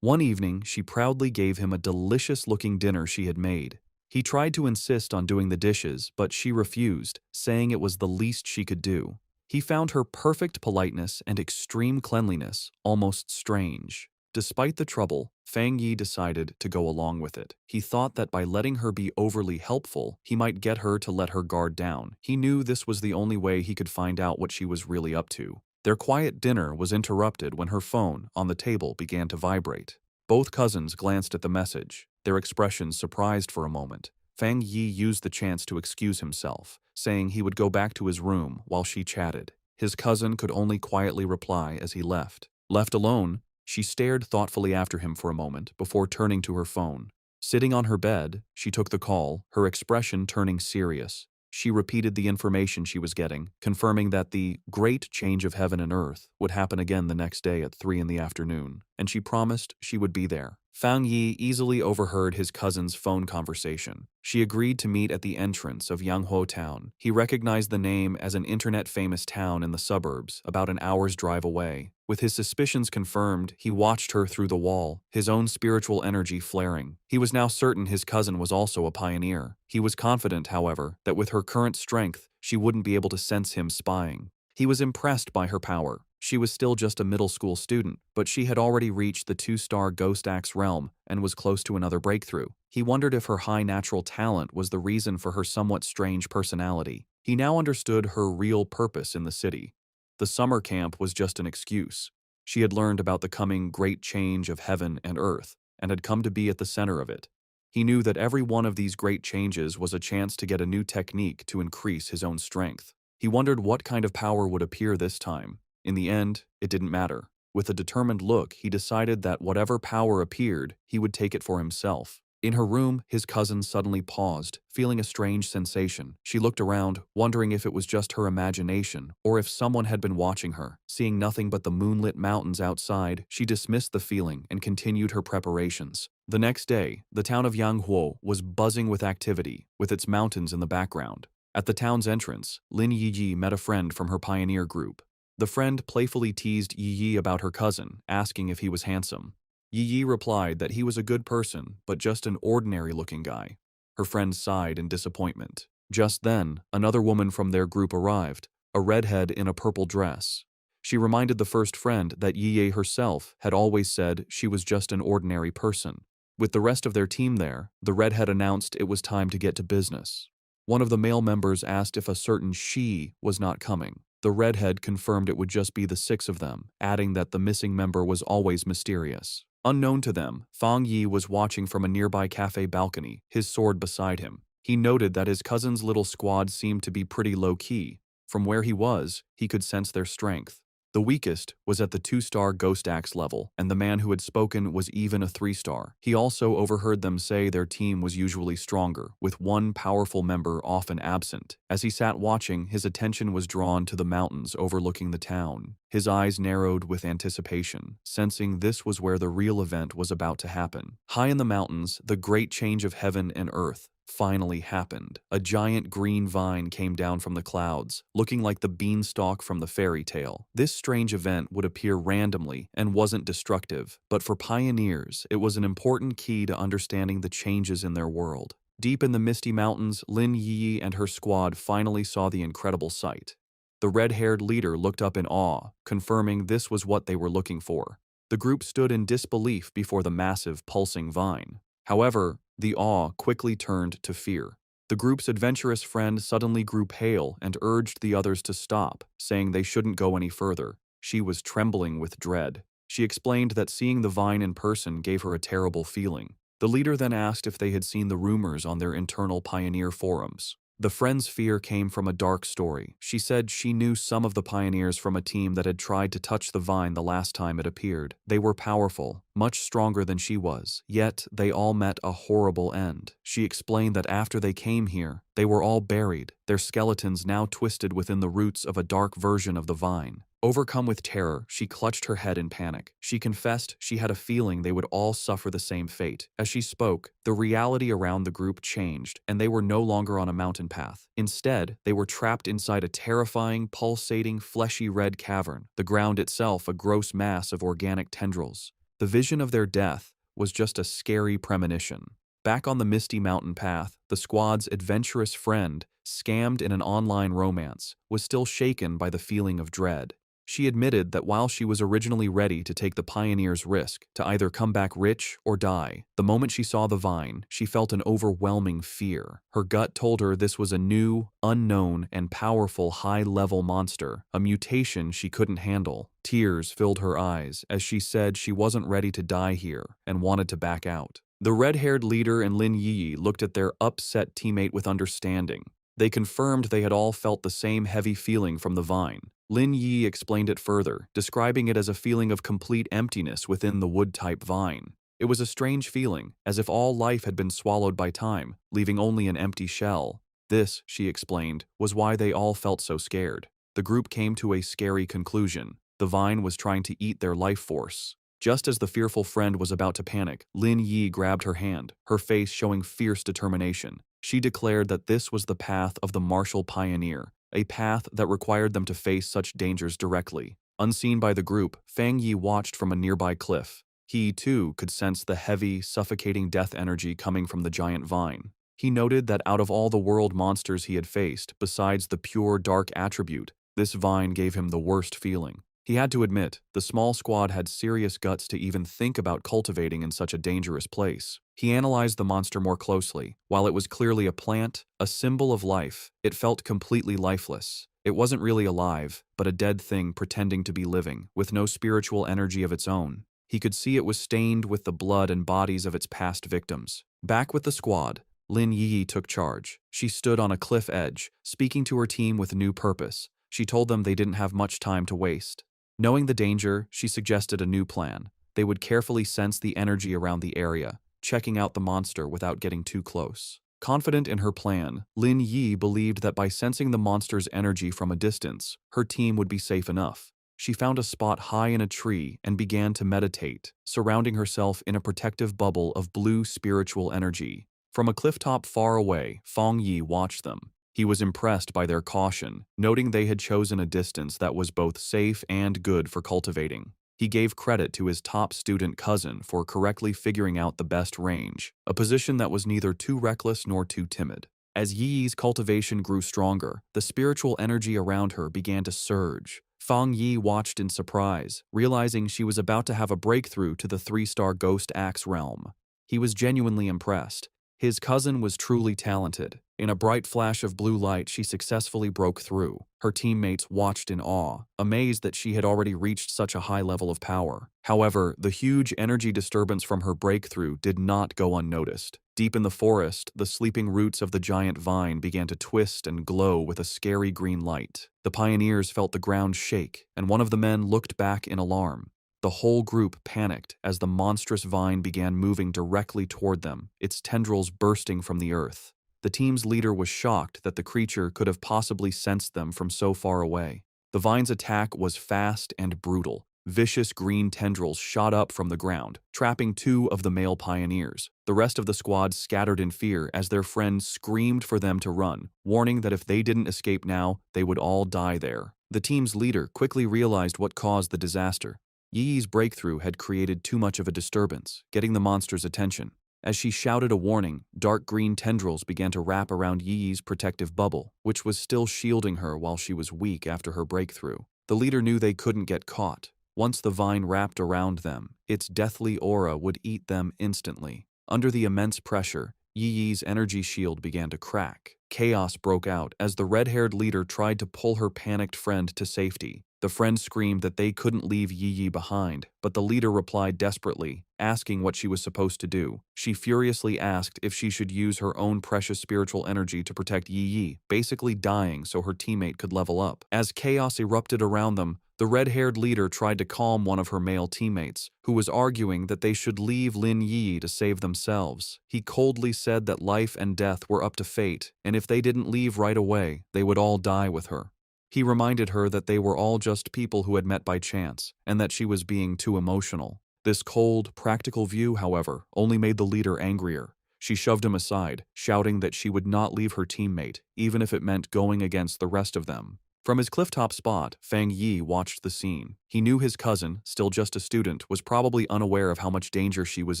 One evening, she proudly gave him a delicious-looking dinner she had made. He tried to insist on doing the dishes, but she refused, saying it was the least she could do. He found her perfect politeness and extreme cleanliness almost strange. Despite the trouble, Fang Yi decided to go along with it. He thought that by letting her be overly helpful, he might get her to let her guard down. He knew this was the only way he could find out what she was really up to. Their quiet dinner was interrupted when her phone on the table began to vibrate. Both cousins glanced at the message, their expressions surprised for a moment. Fang Yi used the chance to excuse himself, saying he would go back to his room while she chatted. His cousin could only quietly reply as he left. Left alone, she stared thoughtfully after him for a moment before turning to her phone. Sitting on her bed, she took the call, her expression turning serious. She repeated the information she was getting, confirming that the great change of heaven and earth would happen again the next day at 3 in the afternoon, and she promised she would be there. Fang Yi easily overheard his cousin's phone conversation. She agreed to meet at the entrance of Yanghuo Town. He recognized the name as an internet-famous town in the suburbs, about an hour's drive away. With his suspicions confirmed, he watched her through the wall, his own spiritual energy flaring. He was now certain his cousin was also a pioneer. He was confident, however, that with her current strength, she wouldn't be able to sense him spying. He was impressed by her power. She was still just a middle school student, but she had already reached the 2-star Ghost Axe realm and was close to another breakthrough. He wondered if her high natural talent was the reason for her somewhat strange personality. He now understood her real purpose in the city. The summer camp was just an excuse. She had learned about the coming great change of heaven and earth, and had come to be at the center of it. He knew that every one of these great changes was a chance to get a new technique to increase his own strength. He wondered what kind of power would appear this time. In the end, it didn't matter. With a determined look, he decided that whatever power appeared, he would take it for himself. In her room, his cousin suddenly paused, feeling a strange sensation. She looked around, wondering if it was just her imagination, or if someone had been watching her. Seeing nothing but the moonlit mountains outside, she dismissed the feeling and continued her preparations. The next day, the town of Yanghuo was buzzing with activity, with its mountains in the background. At the town's entrance, Lin Yiyi met a friend from her pioneer group. The friend playfully teased Yi about her cousin, asking if he was handsome. Yi replied that he was a good person, but just an ordinary-looking guy. Her friend sighed in disappointment. Just then, another woman from their group arrived, a redhead in a purple dress. She reminded the first friend that Yi herself had always said she was just an ordinary person. With the rest of their team there, the redhead announced it was time to get to business. One of the male members asked if a certain she was not coming. The redhead confirmed it would just be the 6 of them, adding that the missing member was always mysterious. Unknown to them, Fang Yi was watching from a nearby cafe balcony, his sword beside him. He noted that his cousin's little squad seemed to be pretty low-key. From where he was, he could sense their strength. The weakest was at the 2-star Ghost Axe level, and the man who had spoken was even a 3-star. He also overheard them say their team was usually stronger, with one powerful member often absent. As he sat watching, his attention was drawn to the mountains overlooking the town. His eyes narrowed with anticipation, sensing this was where the real event was about to happen. High in the mountains, the great change of heaven and earth finally happened. A giant green vine came down from the clouds, looking like the beanstalk from the fairy tale. This strange event would appear randomly and wasn't destructive, but for pioneers, it was an important key to understanding the changes in their world. Deep in the misty mountains, Lin Yi and her squad finally saw the incredible sight. The red-haired leader looked up in awe, confirming this was what they were looking for. The group stood in disbelief before the massive, pulsing vine. However, the awe quickly turned to fear. The group's adventurous friend suddenly grew pale and urged the others to stop, saying they shouldn't go any further. She was trembling with dread. She explained that seeing the vine in person gave her a terrible feeling. The leader then asked if they had seen the rumors on their internal pioneer forums. The friend's fear came from a dark story. She said she knew some of the pioneers from a team that had tried to touch the vine the last time it appeared. They were powerful, much stronger than she was, yet they all met a horrible end. She explained that after they came here, they were all buried, their skeletons now twisted within the roots of a dark version of the vine. Overcome with terror, she clutched her head in panic. She confessed she had a feeling they would all suffer the same fate. As she spoke, the reality around the group changed, and they were no longer on a mountain path. Instead, they were trapped inside a terrifying, pulsating, fleshy red cavern, the ground itself a gross mass of organic tendrils. The vision of their death was just a scary premonition. Back on the misty mountain path, the squad's adventurous friend, scammed in an online romance, was still shaken by the feeling of dread. She admitted that while she was originally ready to take the pioneer's risk to either come back rich or die, the moment she saw the vine, she felt an overwhelming fear. Her gut told her this was a new, unknown, and powerful high-level monster, a mutation she couldn't handle. Tears filled her eyes as she said she wasn't ready to die here and wanted to back out. The red-haired leader and Lin Yi looked at their upset teammate with understanding. They confirmed they had all felt the same heavy feeling from the vine. Lin Yi explained it further, describing it as a feeling of complete emptiness within the wood-type vine. It was a strange feeling, as if all life had been swallowed by time, leaving only an empty shell. This, she explained, was why they all felt so scared. The group came to a scary conclusion. The vine was trying to eat their life force. Just as the fearful friend was about to panic, Lin Yi grabbed her hand, her face showing fierce determination. She declared that this was the path of the martial pioneer, a path that required them to face such dangers directly. Unseen by the group, Fang Yi watched from a nearby cliff. He, too, could sense the heavy, suffocating death energy coming from the giant vine. He noted that out of all the world monsters he had faced, besides the pure dark attribute, this vine gave him the worst feeling. He had to admit, the small squad had serious guts to even think about cultivating in such a dangerous place. He analyzed the monster more closely. While it was clearly a plant, a symbol of life, it felt completely lifeless. It wasn't really alive, but a dead thing pretending to be living, with no spiritual energy of its own. He could see it was stained with the blood and bodies of its past victims. Back with the squad, Lin Yi took charge. She stood on a cliff edge, speaking to her team with new purpose. She told them they didn't have much time to waste. Knowing the danger, she suggested a new plan. They would carefully sense the energy around the area, checking out the monster without getting too close. Confident in her plan, Lin Yi believed that by sensing the monster's energy from a distance, her team would be safe enough. She found a spot high in a tree and began to meditate, surrounding herself in a protective bubble of blue spiritual energy. From a clifftop far away, Fang Yi watched them. He was impressed by their caution, noting they had chosen a distance that was both safe and good for cultivating. He gave credit to his top student cousin for correctly figuring out the best range, a position that was neither too reckless nor too timid. As Yi's cultivation grew stronger, the spiritual energy around her began to surge. Fang Yi watched in surprise, realizing she was about to have a breakthrough to the 3-star Ghost Axe realm. He was genuinely impressed. His cousin was truly talented. In a bright flash of blue light, she successfully broke through. Her teammates watched in awe, amazed that she had already reached such a high level of power. However, the huge energy disturbance from her breakthrough did not go unnoticed. Deep in the forest, the sleeping roots of the giant vine began to twist and glow with a scary green light. The pioneers felt the ground shake, and one of the men looked back in alarm. The whole group panicked as the monstrous vine began moving directly toward them, its tendrils bursting from the earth. The team's leader was shocked that the creature could have possibly sensed them from so far away. The vine's attack was fast and brutal. Vicious green tendrils shot up from the ground, trapping 2 of the male pioneers. The rest of the squad scattered in fear as their friends screamed for them to run, warning that if they didn't escape now, they would all die there. The team's leader quickly realized what caused the disaster. Yi's breakthrough had created too much of a disturbance, getting the monster's attention. As she shouted a warning, dark green tendrils began to wrap around Yi's protective bubble, which was still shielding her while she was weak after her breakthrough. The leader knew they couldn't get caught. Once the vine wrapped around them, its deathly aura would eat them instantly. Under the immense pressure, Yi's energy shield began to crack. Chaos broke out as the red-haired leader tried to pull her panicked friend to safety. The friend screamed that they couldn't leave Yi behind, but the leader replied desperately, asking what she was supposed to do. She furiously asked if she should use her own precious spiritual energy to protect Yi, basically dying so her teammate could level up. As chaos erupted around them, the red-haired leader tried to calm one of her male teammates, who was arguing that they should leave Lin Yi to save themselves. He coldly said that life and death were up to fate, and if they didn't leave right away, they would all die with her. He reminded her that they were all just people who had met by chance, and that she was being too emotional. This cold, practical view, however, only made the leader angrier. She shoved him aside, shouting that she would not leave her teammate, even if it meant going against the rest of them. From his clifftop spot, Fang Yi watched the scene. He knew his cousin, still just a student, was probably unaware of how much danger she was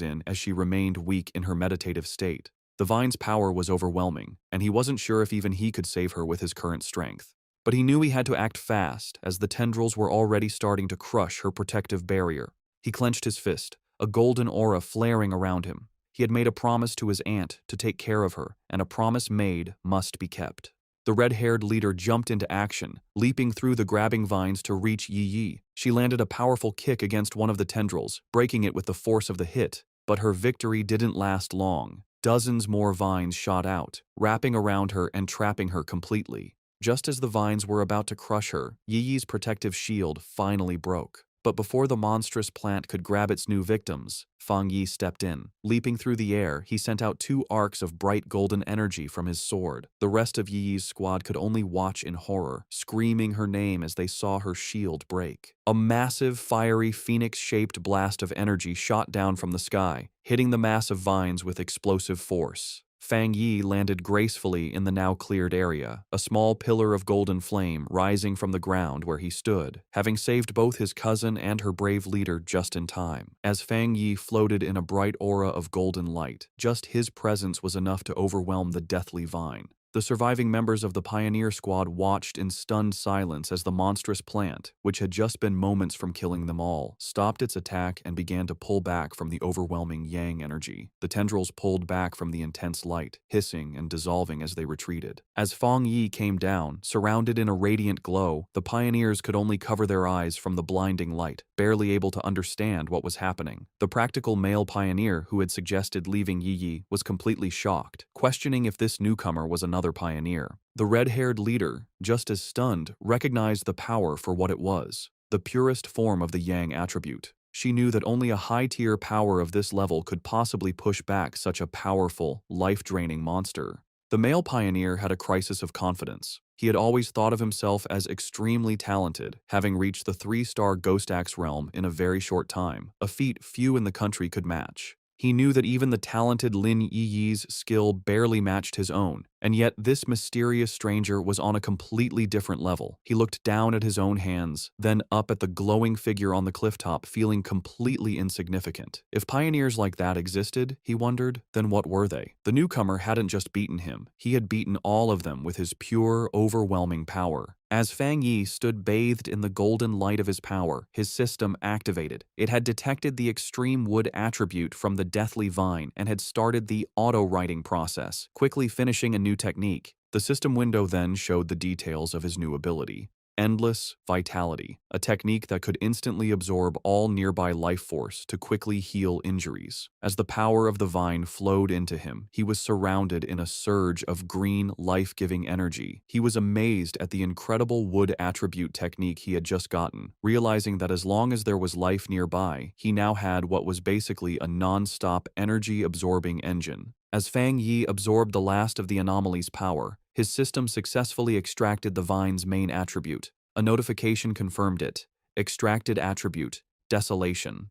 in as she remained weak in her meditative state. The vine's power was overwhelming, and he wasn't sure if even he could save her with his current strength. But he knew he had to act fast, as the tendrils were already starting to crush her protective barrier. He clenched his fist, a golden aura flaring around him. He had made a promise to his aunt to take care of her, and a promise made must be kept. The red-haired leader jumped into action, leaping through the grabbing vines to reach Yi Yi. She landed a powerful kick against one of the tendrils, breaking it with the force of the hit. But her victory didn't last long. Dozens more vines shot out, wrapping around her and trapping her completely. Just as the vines were about to crush her, Yi Yi's protective shield finally broke. But before the monstrous plant could grab its new victims, Fang Yi stepped in. Leaping through the air, he sent out 2 arcs of bright golden energy from his sword. The rest of Yi Yi's squad could only watch in horror, screaming her name as they saw her shield break. A massive, fiery, phoenix-shaped blast of energy shot down from the sky, hitting the mass of vines with explosive force. Fang Yi landed gracefully in the now cleared area, a small pillar of golden flame rising from the ground where he stood, having saved both his cousin and her brave leader just in time. As Fang Yi floated in a bright aura of golden light, just his presence was enough to overwhelm the deathly vine. The surviving members of the pioneer squad watched in stunned silence as the monstrous plant, which had just been moments from killing them all, stopped its attack and began to pull back from the overwhelming yang energy. The tendrils pulled back from the intense light, hissing and dissolving as they retreated. As Fang Yi came down, surrounded in a radiant glow, the pioneers could only cover their eyes from the blinding light, barely able to understand what was happening. The practical male pioneer who had suggested leaving Yi Yi was completely shocked, questioning if this newcomer was another pioneer. The red-haired leader, just as stunned, recognized the power for what it was, the purest form of the yang attribute. She knew that only a high-tier power of this level could possibly push back such a powerful, life-draining monster. The male pioneer had a crisis of confidence. He had always thought of himself as extremely talented, having reached the 3-star Ghost Axe realm in a very short time, a feat few in the country could match. He knew that even the talented Lin Yi Yi's skill barely matched his own, and yet this mysterious stranger was on a completely different level. He looked down at his own hands, then up at the glowing figure on the clifftop, feeling completely insignificant. If pioneers like that existed, he wondered, then what were they? The newcomer hadn't just beaten him, he had beaten all of them with his pure, overwhelming power. As Fang Yi stood bathed in the golden light of his power, his system activated. It had detected the extreme wood attribute from the deathly vine and had started the auto-writing process, quickly finishing a new technique. The system window then showed the details of his new ability. Endless Vitality, a technique that could instantly absorb all nearby life force to quickly heal injuries. As the power of the vine flowed into him, he was surrounded in a surge of green, life-giving energy. He was amazed at the incredible wood attribute technique he had just gotten, realizing that as long as there was life nearby, he now had what was basically a non-stop energy-absorbing engine. As Fang Yi absorbed the last of the anomaly's power, his system successfully extracted the vine's main attribute. A notification confirmed it. Extracted attribute, Desolation.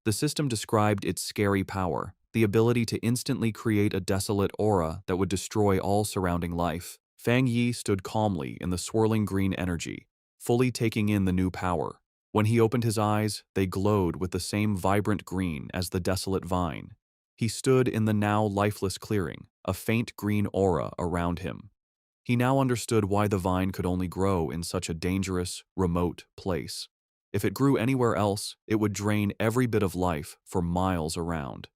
The system described its scary power, the ability to instantly create a desolate aura that would destroy all surrounding life. Fang Yi stood calmly in the swirling green energy, fully taking in the new power. When he opened his eyes, they glowed with the same vibrant green as the desolate vine. He stood in the now lifeless clearing, a faint green aura around him. He now understood why the vine could only grow in such a dangerous, remote place. If it grew anywhere else, it would drain every bit of life for miles around.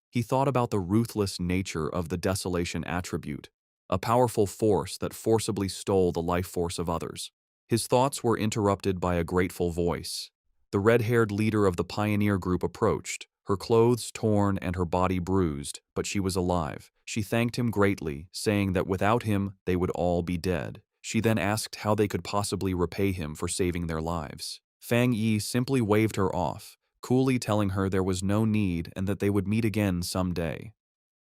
He thought about the ruthless nature of the desolation attribute, a powerful force that forcibly stole the life force of others. His thoughts were interrupted by a grateful voice. The red-haired leader of the pioneer group approached, her clothes torn and her body bruised, but she was alive. She thanked him greatly, saying that without him, they would all be dead. She then asked how they could possibly repay him for saving their lives. Fang Yi simply waved her off, coolly telling her there was no need and that they would meet again someday.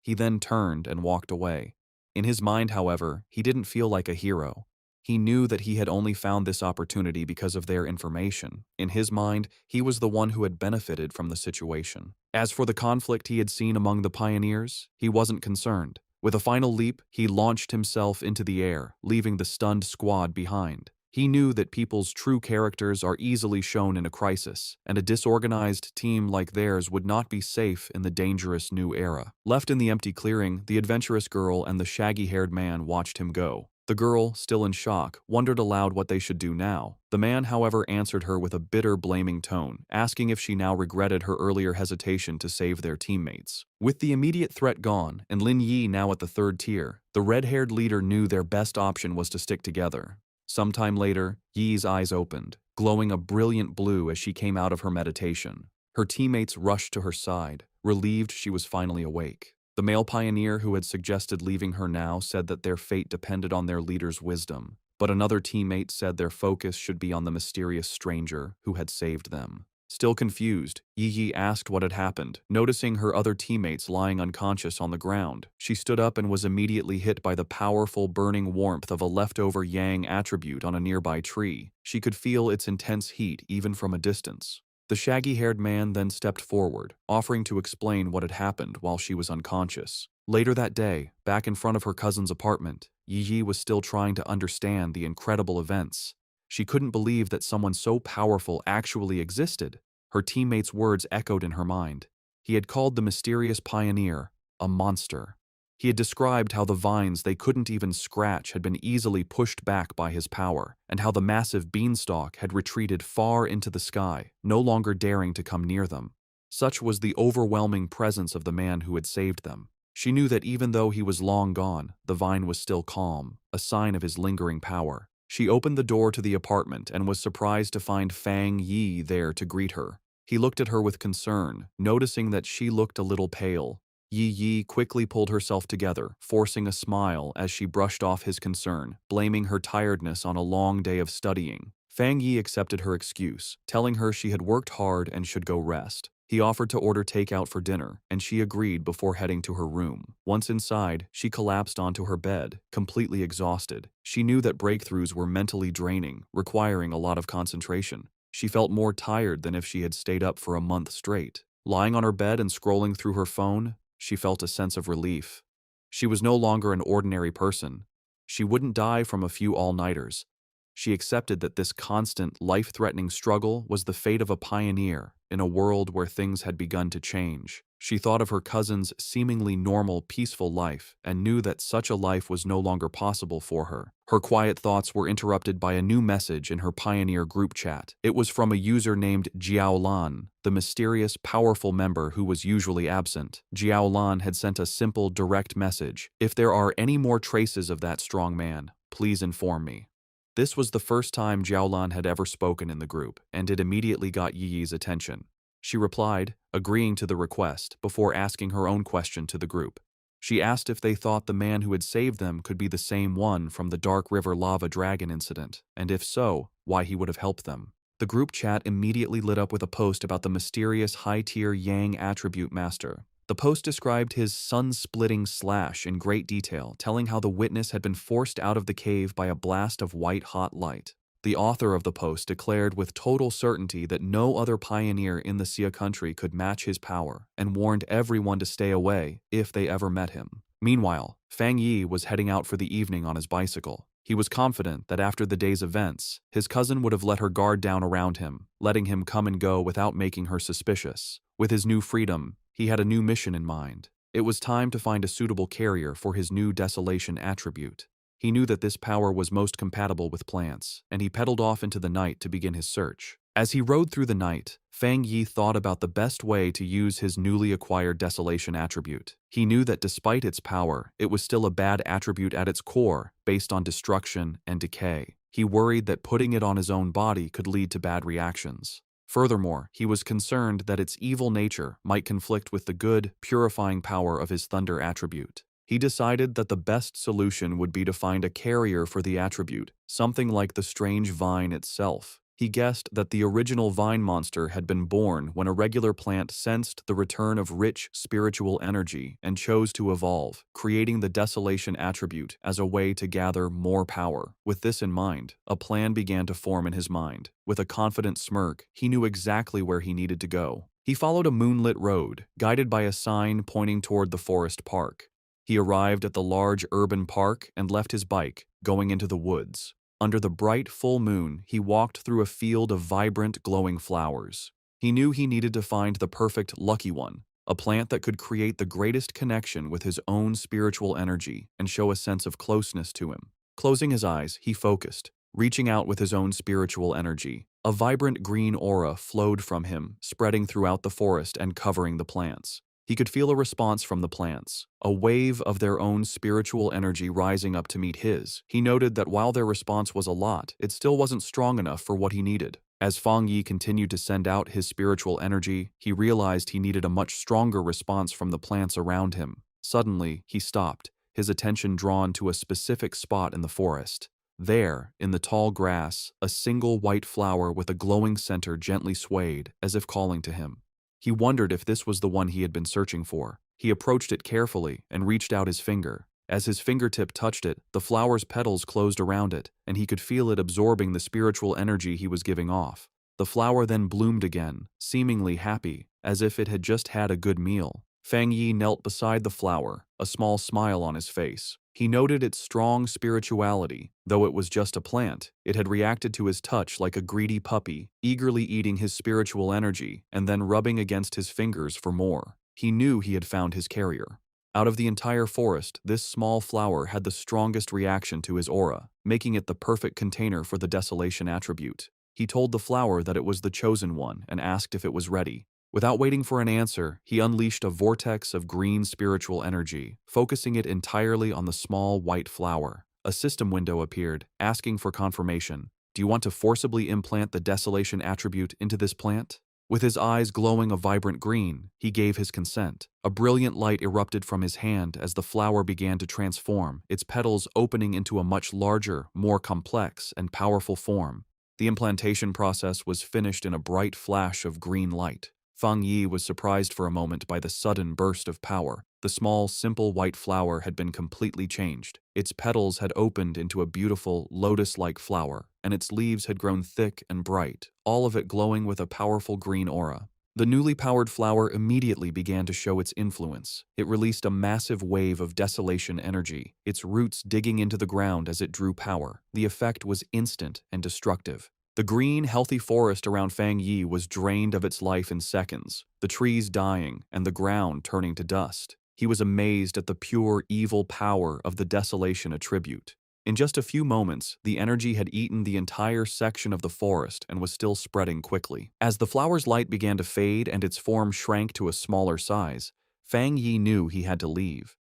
He then turned and walked away. In his mind, however, he didn't feel like a hero. He knew that he had only found this opportunity because of their information. In his mind, he was the one who had benefited from the situation. As for the conflict he had seen among the pioneers, he wasn't concerned. With a final leap, he launched himself into the air, leaving the stunned squad behind. He knew that people's true characters are easily shown in a crisis, and a disorganized team like theirs would not be safe in the dangerous new era. Left in the empty clearing, the adventurous girl and the shaggy-haired man watched him go. The girl, still in shock, wondered aloud what they should do now. The man, however, answered her with a bitter, blaming tone, asking if she now regretted her earlier hesitation to save their teammates. With the immediate threat gone, and Lin Yi now at the third tier, the red-haired leader knew their best option was to stick together. Sometime later, Yi's eyes opened, glowing a brilliant blue as she came out of her meditation. Her teammates rushed to her side, relieved she was finally awake. The male pioneer who had suggested leaving her now said that their fate depended on their leader's wisdom, but another teammate said their focus should be on the mysterious stranger who had saved them. Still confused, Yi asked what had happened. Noticing her other teammates lying unconscious on the ground, she stood up and was immediately hit by the powerful burning warmth of a leftover yang attribute on a nearby tree. She could feel its intense heat even from a distance. The shaggy-haired man then stepped forward, offering to explain what had happened while she was unconscious. Later that day, back in front of her cousin's apartment, Yi was still trying to understand the incredible events. She couldn't believe that someone so powerful actually existed. Her teammates' words echoed in her mind. He had called the mysterious pioneer a monster. He had described how the vines they couldn't even scratch had been easily pushed back by his power, and how the massive beanstalk had retreated far into the sky, no longer daring to come near them. Such was the overwhelming presence of the man who had saved them. She knew that even though he was long gone, the vine was still calm, a sign of his lingering power. She opened the door to the apartment and was surprised to find Fang Yi there to greet her. He looked at her with concern, noticing that she looked a little pale. Yi quickly pulled herself together, forcing a smile as she brushed off his concern, blaming her tiredness on a long day of studying. Fang Yi accepted her excuse, telling her she had worked hard and should go rest. He offered to order takeout for dinner, and she agreed before heading to her room. Once inside, she collapsed onto her bed, completely exhausted. She knew that breakthroughs were mentally draining, requiring a lot of concentration. She felt more tired than if she had stayed up for a month straight. Lying on her bed and scrolling through her phone, she felt a sense of relief. She was no longer an ordinary person. She wouldn't die from a few all-nighters. She accepted that this constant, life-threatening struggle was the fate of a pioneer in a world where things had begun to change. She thought of her cousin's seemingly normal, peaceful life and knew that such a life was no longer possible for her. Her quiet thoughts were interrupted by a new message in her Pioneer group chat. It was from a user named Jiaolan, the mysterious, powerful member who was usually absent. Jiaolan had sent a simple, direct message. "If there are any more traces of that strong man, please inform me." This was the first time Jiaolan had ever spoken in the group, and it immediately got Yi's attention. She replied, agreeing to the request, before asking her own question to the group. She asked if they thought the man who had saved them could be the same one from the Dark River Lava Dragon incident, and if so, why he would have helped them. The group chat immediately lit up with a post about the mysterious high-tier Yang attribute master. The post described his sun-splitting slash in great detail, telling how the witness had been forced out of the cave by a blast of white-hot light. The author of the post declared with total certainty that no other pioneer in the Xia country could match his power, and warned everyone to stay away if they ever met him. Meanwhile, Fang Yi was heading out for the evening on his bicycle. He was confident that after the day's events, his cousin would have let her guard down around him, letting him come and go without making her suspicious. With his new freedom, he had a new mission in mind. It was time to find a suitable carrier for his new desolation attribute. He knew that this power was most compatible with plants, and he pedaled off into the night to begin his search. As he rode through the night, Fang Yi thought about the best way to use his newly acquired desolation attribute. He knew that despite its power, it was still a bad attribute at its core, based on destruction and decay. He worried that putting it on his own body could lead to bad reactions. Furthermore, he was concerned that its evil nature might conflict with the good, purifying power of his thunder attribute. He decided that the best solution would be to find a carrier for the attribute, something like the strange vine itself. He guessed that the original vine monster had been born when a regular plant sensed the return of rich spiritual energy and chose to evolve, creating the desolation attribute as a way to gather more power. With this in mind, a plan began to form in his mind. With a confident smirk, he knew exactly where he needed to go. He followed a moonlit road, guided by a sign pointing toward the forest park. He arrived at the large urban park and left his bike, going into the woods. Under the bright full moon, he walked through a field of vibrant, glowing flowers. He knew he needed to find the perfect lucky one, a plant that could create the greatest connection with his own spiritual energy and show a sense of closeness to him. Closing his eyes, he focused, reaching out with his own spiritual energy. A vibrant green aura flowed from him, spreading throughout the forest and covering the plants. He could feel a response from the plants, a wave of their own spiritual energy rising up to meet his. He noted that while their response was a lot, it still wasn't strong enough for what he needed. As Fang Yi continued to send out his spiritual energy, he realized he needed a much stronger response from the plants around him. Suddenly, he stopped, his attention drawn to a specific spot in the forest. There, in the tall grass, a single white flower with a glowing center gently swayed, as if calling to him. He wondered if this was the one he had been searching for. He approached it carefully and reached out his finger. As his fingertip touched it, the flower's petals closed around it, and he could feel it absorbing the spiritual energy he was giving off. The flower then bloomed again, seemingly happy, as if it had just had a good meal. Fang Yi knelt beside the flower, a small smile on his face. He noted its strong spirituality. Though it was just a plant, it had reacted to his touch like a greedy puppy, eagerly eating his spiritual energy and then rubbing against his fingers for more. He knew he had found his carrier. Out of the entire forest, this small flower had the strongest reaction to his aura, making it the perfect container for the desolation attribute. He told the flower that it was the chosen one and asked if it was ready. Without waiting for an answer, he unleashed a vortex of green spiritual energy, focusing it entirely on the small white flower. A system window appeared, asking for confirmation. Do you want to forcibly implant the desolation attribute into this plant? With his eyes glowing a vibrant green, he gave his consent. A brilliant light erupted from his hand as the flower began to transform, its petals opening into a much larger, more complex, and powerful form. The implantation process was finished in a bright flash of green light. Fang Yi was surprised for a moment by the sudden burst of power. The small, simple white flower had been completely changed. Its petals had opened into a beautiful, lotus-like flower, and its leaves had grown thick and bright, all of it glowing with a powerful green aura. The newly powered flower immediately began to show its influence. It released a massive wave of desolation energy, its roots digging into the ground as it drew power. The effect was instant and destructive. The green, healthy forest around Fang Yi was drained of its life in seconds, the trees dying and the ground turning to dust. He was amazed at the pure, evil power of the desolation attribute. In just a few moments, the energy had eaten the entire section of the forest and was still spreading quickly. As the flower's light began to fade and its form shrank to a smaller size, Fang Yi knew he had to leave.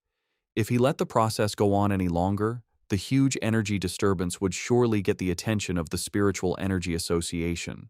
If he let the process go on any longer, the huge energy disturbance would surely get the attention of the Spiritual Energy Association.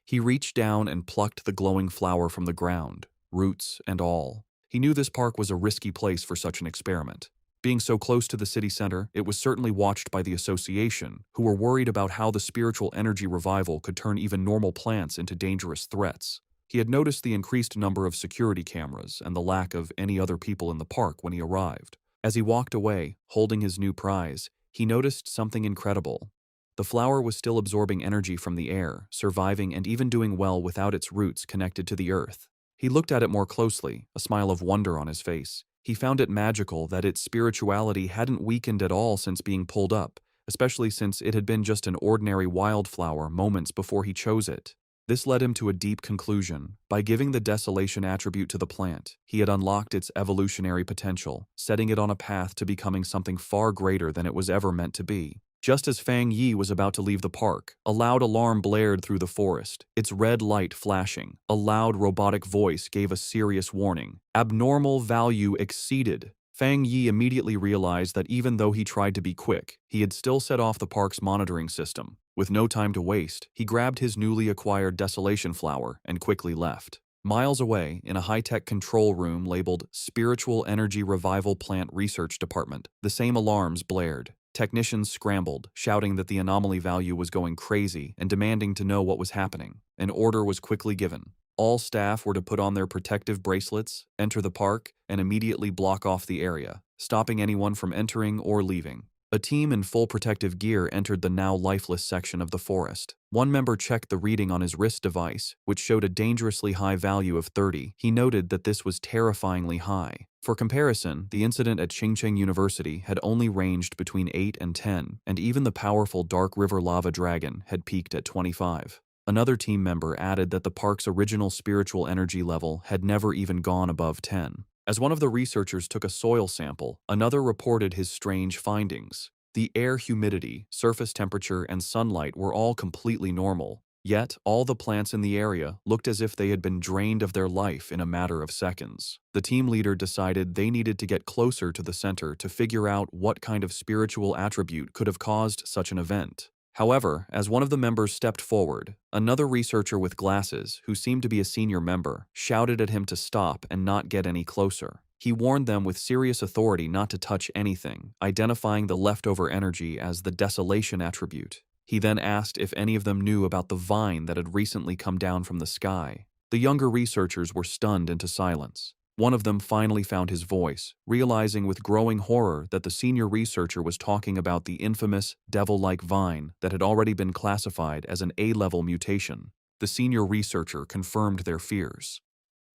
He reached down and plucked the glowing flower from the ground, roots and all. He knew this park was a risky place for such an experiment. Being so close to the city center, it was certainly watched by the association, who were worried about how the spiritual energy revival could turn even normal plants into dangerous threats. He had noticed the increased number of security cameras and the lack of any other people in the park when he arrived. As he walked away, holding his new prize, he noticed something incredible. The flower was still absorbing energy from the air, surviving and even doing well without its roots connected to the earth. He looked at it more closely, a smile of wonder on his face. He found it magical that its spirituality hadn't weakened at all since being pulled up, especially since it had been just an ordinary wildflower moments before he chose it. This led him to a deep conclusion. By giving the desolation attribute to the plant, he had unlocked its evolutionary potential, setting it on a path to becoming something far greater than it was ever meant to be. Just as Fang Yi was about to leave the park, a loud alarm blared through the forest, its red light flashing. A loud robotic voice gave a serious warning. Abnormal value exceeded. Fang Yi immediately realized that even though he tried to be quick, he had still set off the park's monitoring system. With no time to waste, he grabbed his newly acquired desolation flower and quickly left. Miles away, in a high-tech control room labeled Spiritual Energy Revival Plant Research Department, the same alarms blared. Technicians scrambled, shouting that the anomaly value was going crazy and demanding to know what was happening. An order was quickly given. All staff were to put on their protective bracelets, enter the park, and immediately block off the area, stopping anyone from entering or leaving. A team in full protective gear entered the now lifeless section of the forest. One member checked the reading on his wrist device, which showed a dangerously high value of 30. He noted that this was terrifyingly high. For comparison, the incident at Qingcheng University had only ranged between 8 and 10, and even the powerful Dark River Lava Dragon had peaked at 25. Another team member added that the park's original spiritual energy level had never even gone above 10. As one of the researchers took a soil sample, another reported his strange findings. The air humidity, surface temperature, and sunlight were all completely normal. Yet, all the plants in the area looked as if they had been drained of their life in a matter of seconds. The team leader decided they needed to get closer to the center to figure out what kind of spiritual attribute could have caused such an event. However, as one of the members stepped forward, another researcher with glasses, who seemed to be a senior member, shouted at him to stop and not get any closer. He warned them with serious authority not to touch anything, identifying the leftover energy as the desolation attribute. He then asked if any of them knew about the vine that had recently come down from the sky. The younger researchers were stunned into silence. One of them finally found his voice, realizing with growing horror that the senior researcher was talking about the infamous devil-like vine that had already been classified as an A-level mutation. The senior researcher confirmed their fears.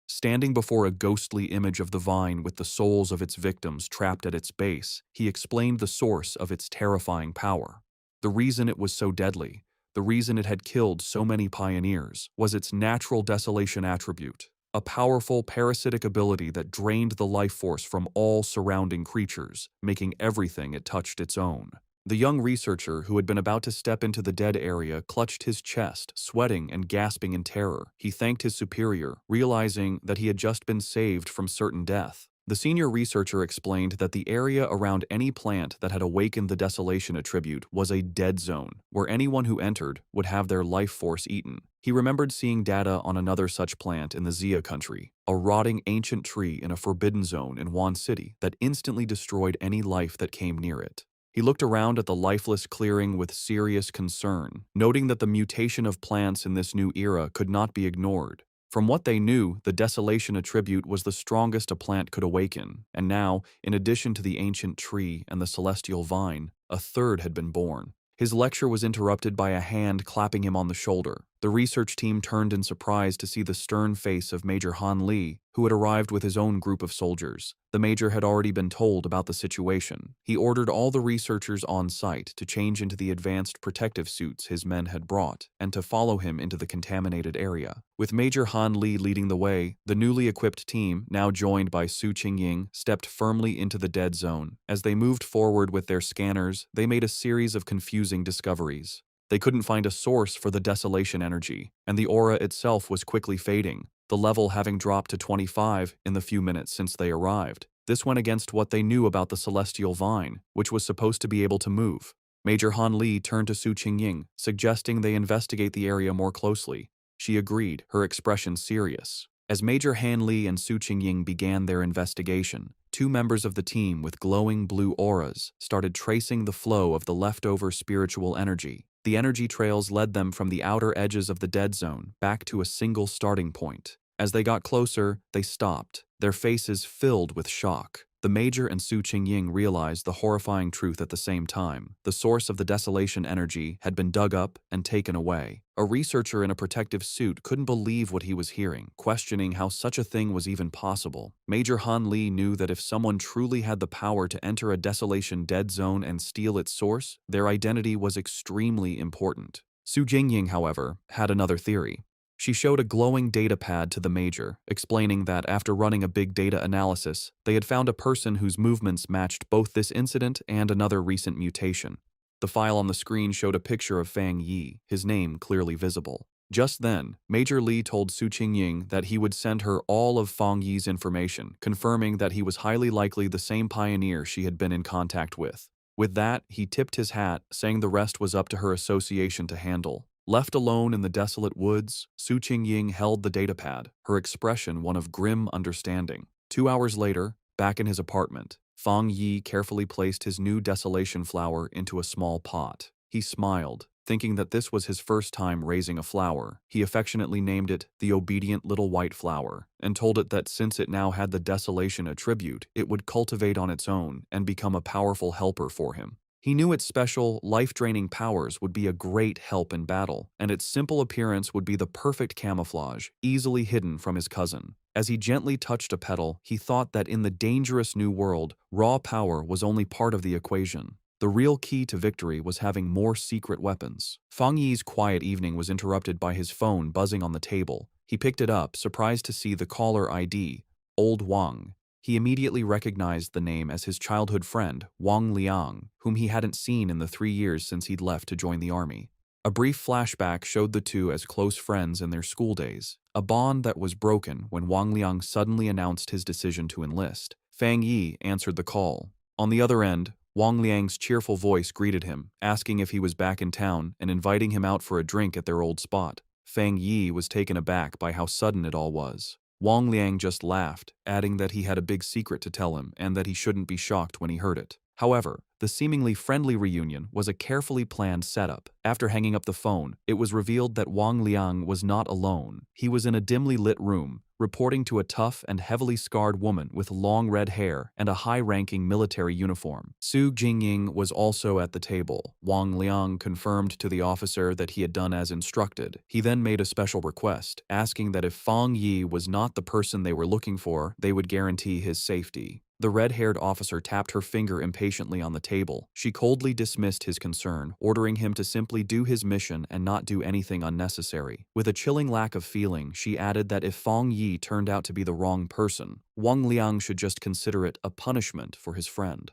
Standing before a ghostly image of the vine with the souls of its victims trapped at its base, he explained the source of its terrifying power. The reason it was so deadly, the reason it had killed so many pioneers, was its natural desolation attribute, a powerful parasitic ability that drained the life force from all surrounding creatures, making everything it touched its own. The young researcher, who had been about to step into the dead area, clutched his chest, sweating and gasping in terror. He thanked his superior, realizing that he had just been saved from certain death. The senior researcher explained that the area around any plant that had awakened the desolation attribute was a dead zone, where anyone who entered would have their life force eaten. He remembered seeing data on another such plant in the Xia country, a rotting ancient tree in a forbidden zone in Wan City that instantly destroyed any life that came near it. He looked around at the lifeless clearing with serious concern, noting that the mutation of plants in this new era could not be ignored. From what they knew, the desolation attribute was the strongest a plant could awaken, and now, in addition to the ancient tree and the celestial vine, a third had been born. His lecture was interrupted by a hand clapping him on the shoulder. The research team turned in surprise to see the stern face of Major Han Li, who had arrived with his own group of soldiers. The major had already been told about the situation. He ordered all the researchers on site to change into the advanced protective suits his men had brought, and to follow him into the contaminated area. With Major Han Li leading the way, the newly equipped team, now joined by Su Qingying, stepped firmly into the dead zone. As they moved forward with their scanners, they made a series of confusing discoveries. They couldn't find a source for the desolation energy, and the aura itself was quickly fading, the level having dropped to 25 in the few minutes since they arrived. This went against what they knew about the celestial vine, which was supposed to be able to move. Major Han Li turned to Su Qingying, suggesting they investigate the area more closely. She agreed, her expression serious. As Major Han Li and Su Qingying began their investigation, two members of the team with glowing blue auras started tracing the flow of the leftover spiritual energy. The energy trails led them from the outer edges of the dead zone back to a single starting point. As they got closer, they stopped, their faces filled with shock. The Major and Su Qingying realized the horrifying truth at the same time. The source of the desolation energy had been dug up and taken away. A researcher in a protective suit couldn't believe what he was hearing, questioning how such a thing was even possible. Major Han Li knew that if someone truly had the power to enter a desolation dead zone and steal its source, their identity was extremely important. Su Jingying, however, had another theory. She showed a glowing data pad to the Major, explaining that after running a big data analysis, they had found a person whose movements matched both this incident and another recent mutation. The file on the screen showed a picture of Fang Yi, his name clearly visible. Just then, Major Li told Su Qingying that he would send her all of Fang Yi's information, confirming that he was highly likely the same pioneer she had been in contact with. With that, he tipped his hat, saying the rest was up to her association to handle. Left alone in the desolate woods, Su Qingying held the datapad, her expression one of grim understanding. 2 hours later, back in his apartment, Fang Yi carefully placed his new desolation flower into a small pot. He smiled, thinking that this was his first time raising a flower. He affectionately named it the obedient little white flower, and told it that since it now had the desolation attribute, it would cultivate on its own and become a powerful helper for him. He knew its special, life-draining powers would be a great help in battle, and its simple appearance would be the perfect camouflage, easily hidden from his cousin. As he gently touched a petal, he thought that in the dangerous new world, raw power was only part of the equation. The real key to victory was having more secret weapons. Fang Yi's quiet evening was interrupted by his phone buzzing on the table. He picked it up, surprised to see the caller ID, Old Wang. He immediately recognized the name as his childhood friend, Wang Liang, whom he hadn't seen in the 3 years since he'd left to join the army. A brief flashback showed the two as close friends in their school days, a bond that was broken when Wang Liang suddenly announced his decision to enlist. Fang Yi answered the call. On the other end, Wang Liang's cheerful voice greeted him, asking if he was back in town and inviting him out for a drink at their old spot. Fang Yi was taken aback by how sudden it all was. Wang Liang just laughed, adding that he had a big secret to tell him and that he shouldn't be shocked when he heard it. However, the seemingly friendly reunion was a carefully planned setup. After hanging up the phone, it was revealed that Wang Liang was not alone. He was in a dimly lit room, reporting to a tough and heavily scarred woman with long red hair and a high-ranking military uniform. Su Jingying was also at the table. Wang Liang confirmed to the officer that he had done as instructed. He then made a special request, asking that if Fang Yi was not the person they were looking for, they would guarantee his safety. The red-haired officer tapped her finger impatiently on the table. She coldly dismissed his concern, ordering him to simply do his mission and not do anything unnecessary. With a chilling lack of feeling, she added that if Fang Yi turned out to be the wrong person, Wang Liang should just consider it a punishment for his friend.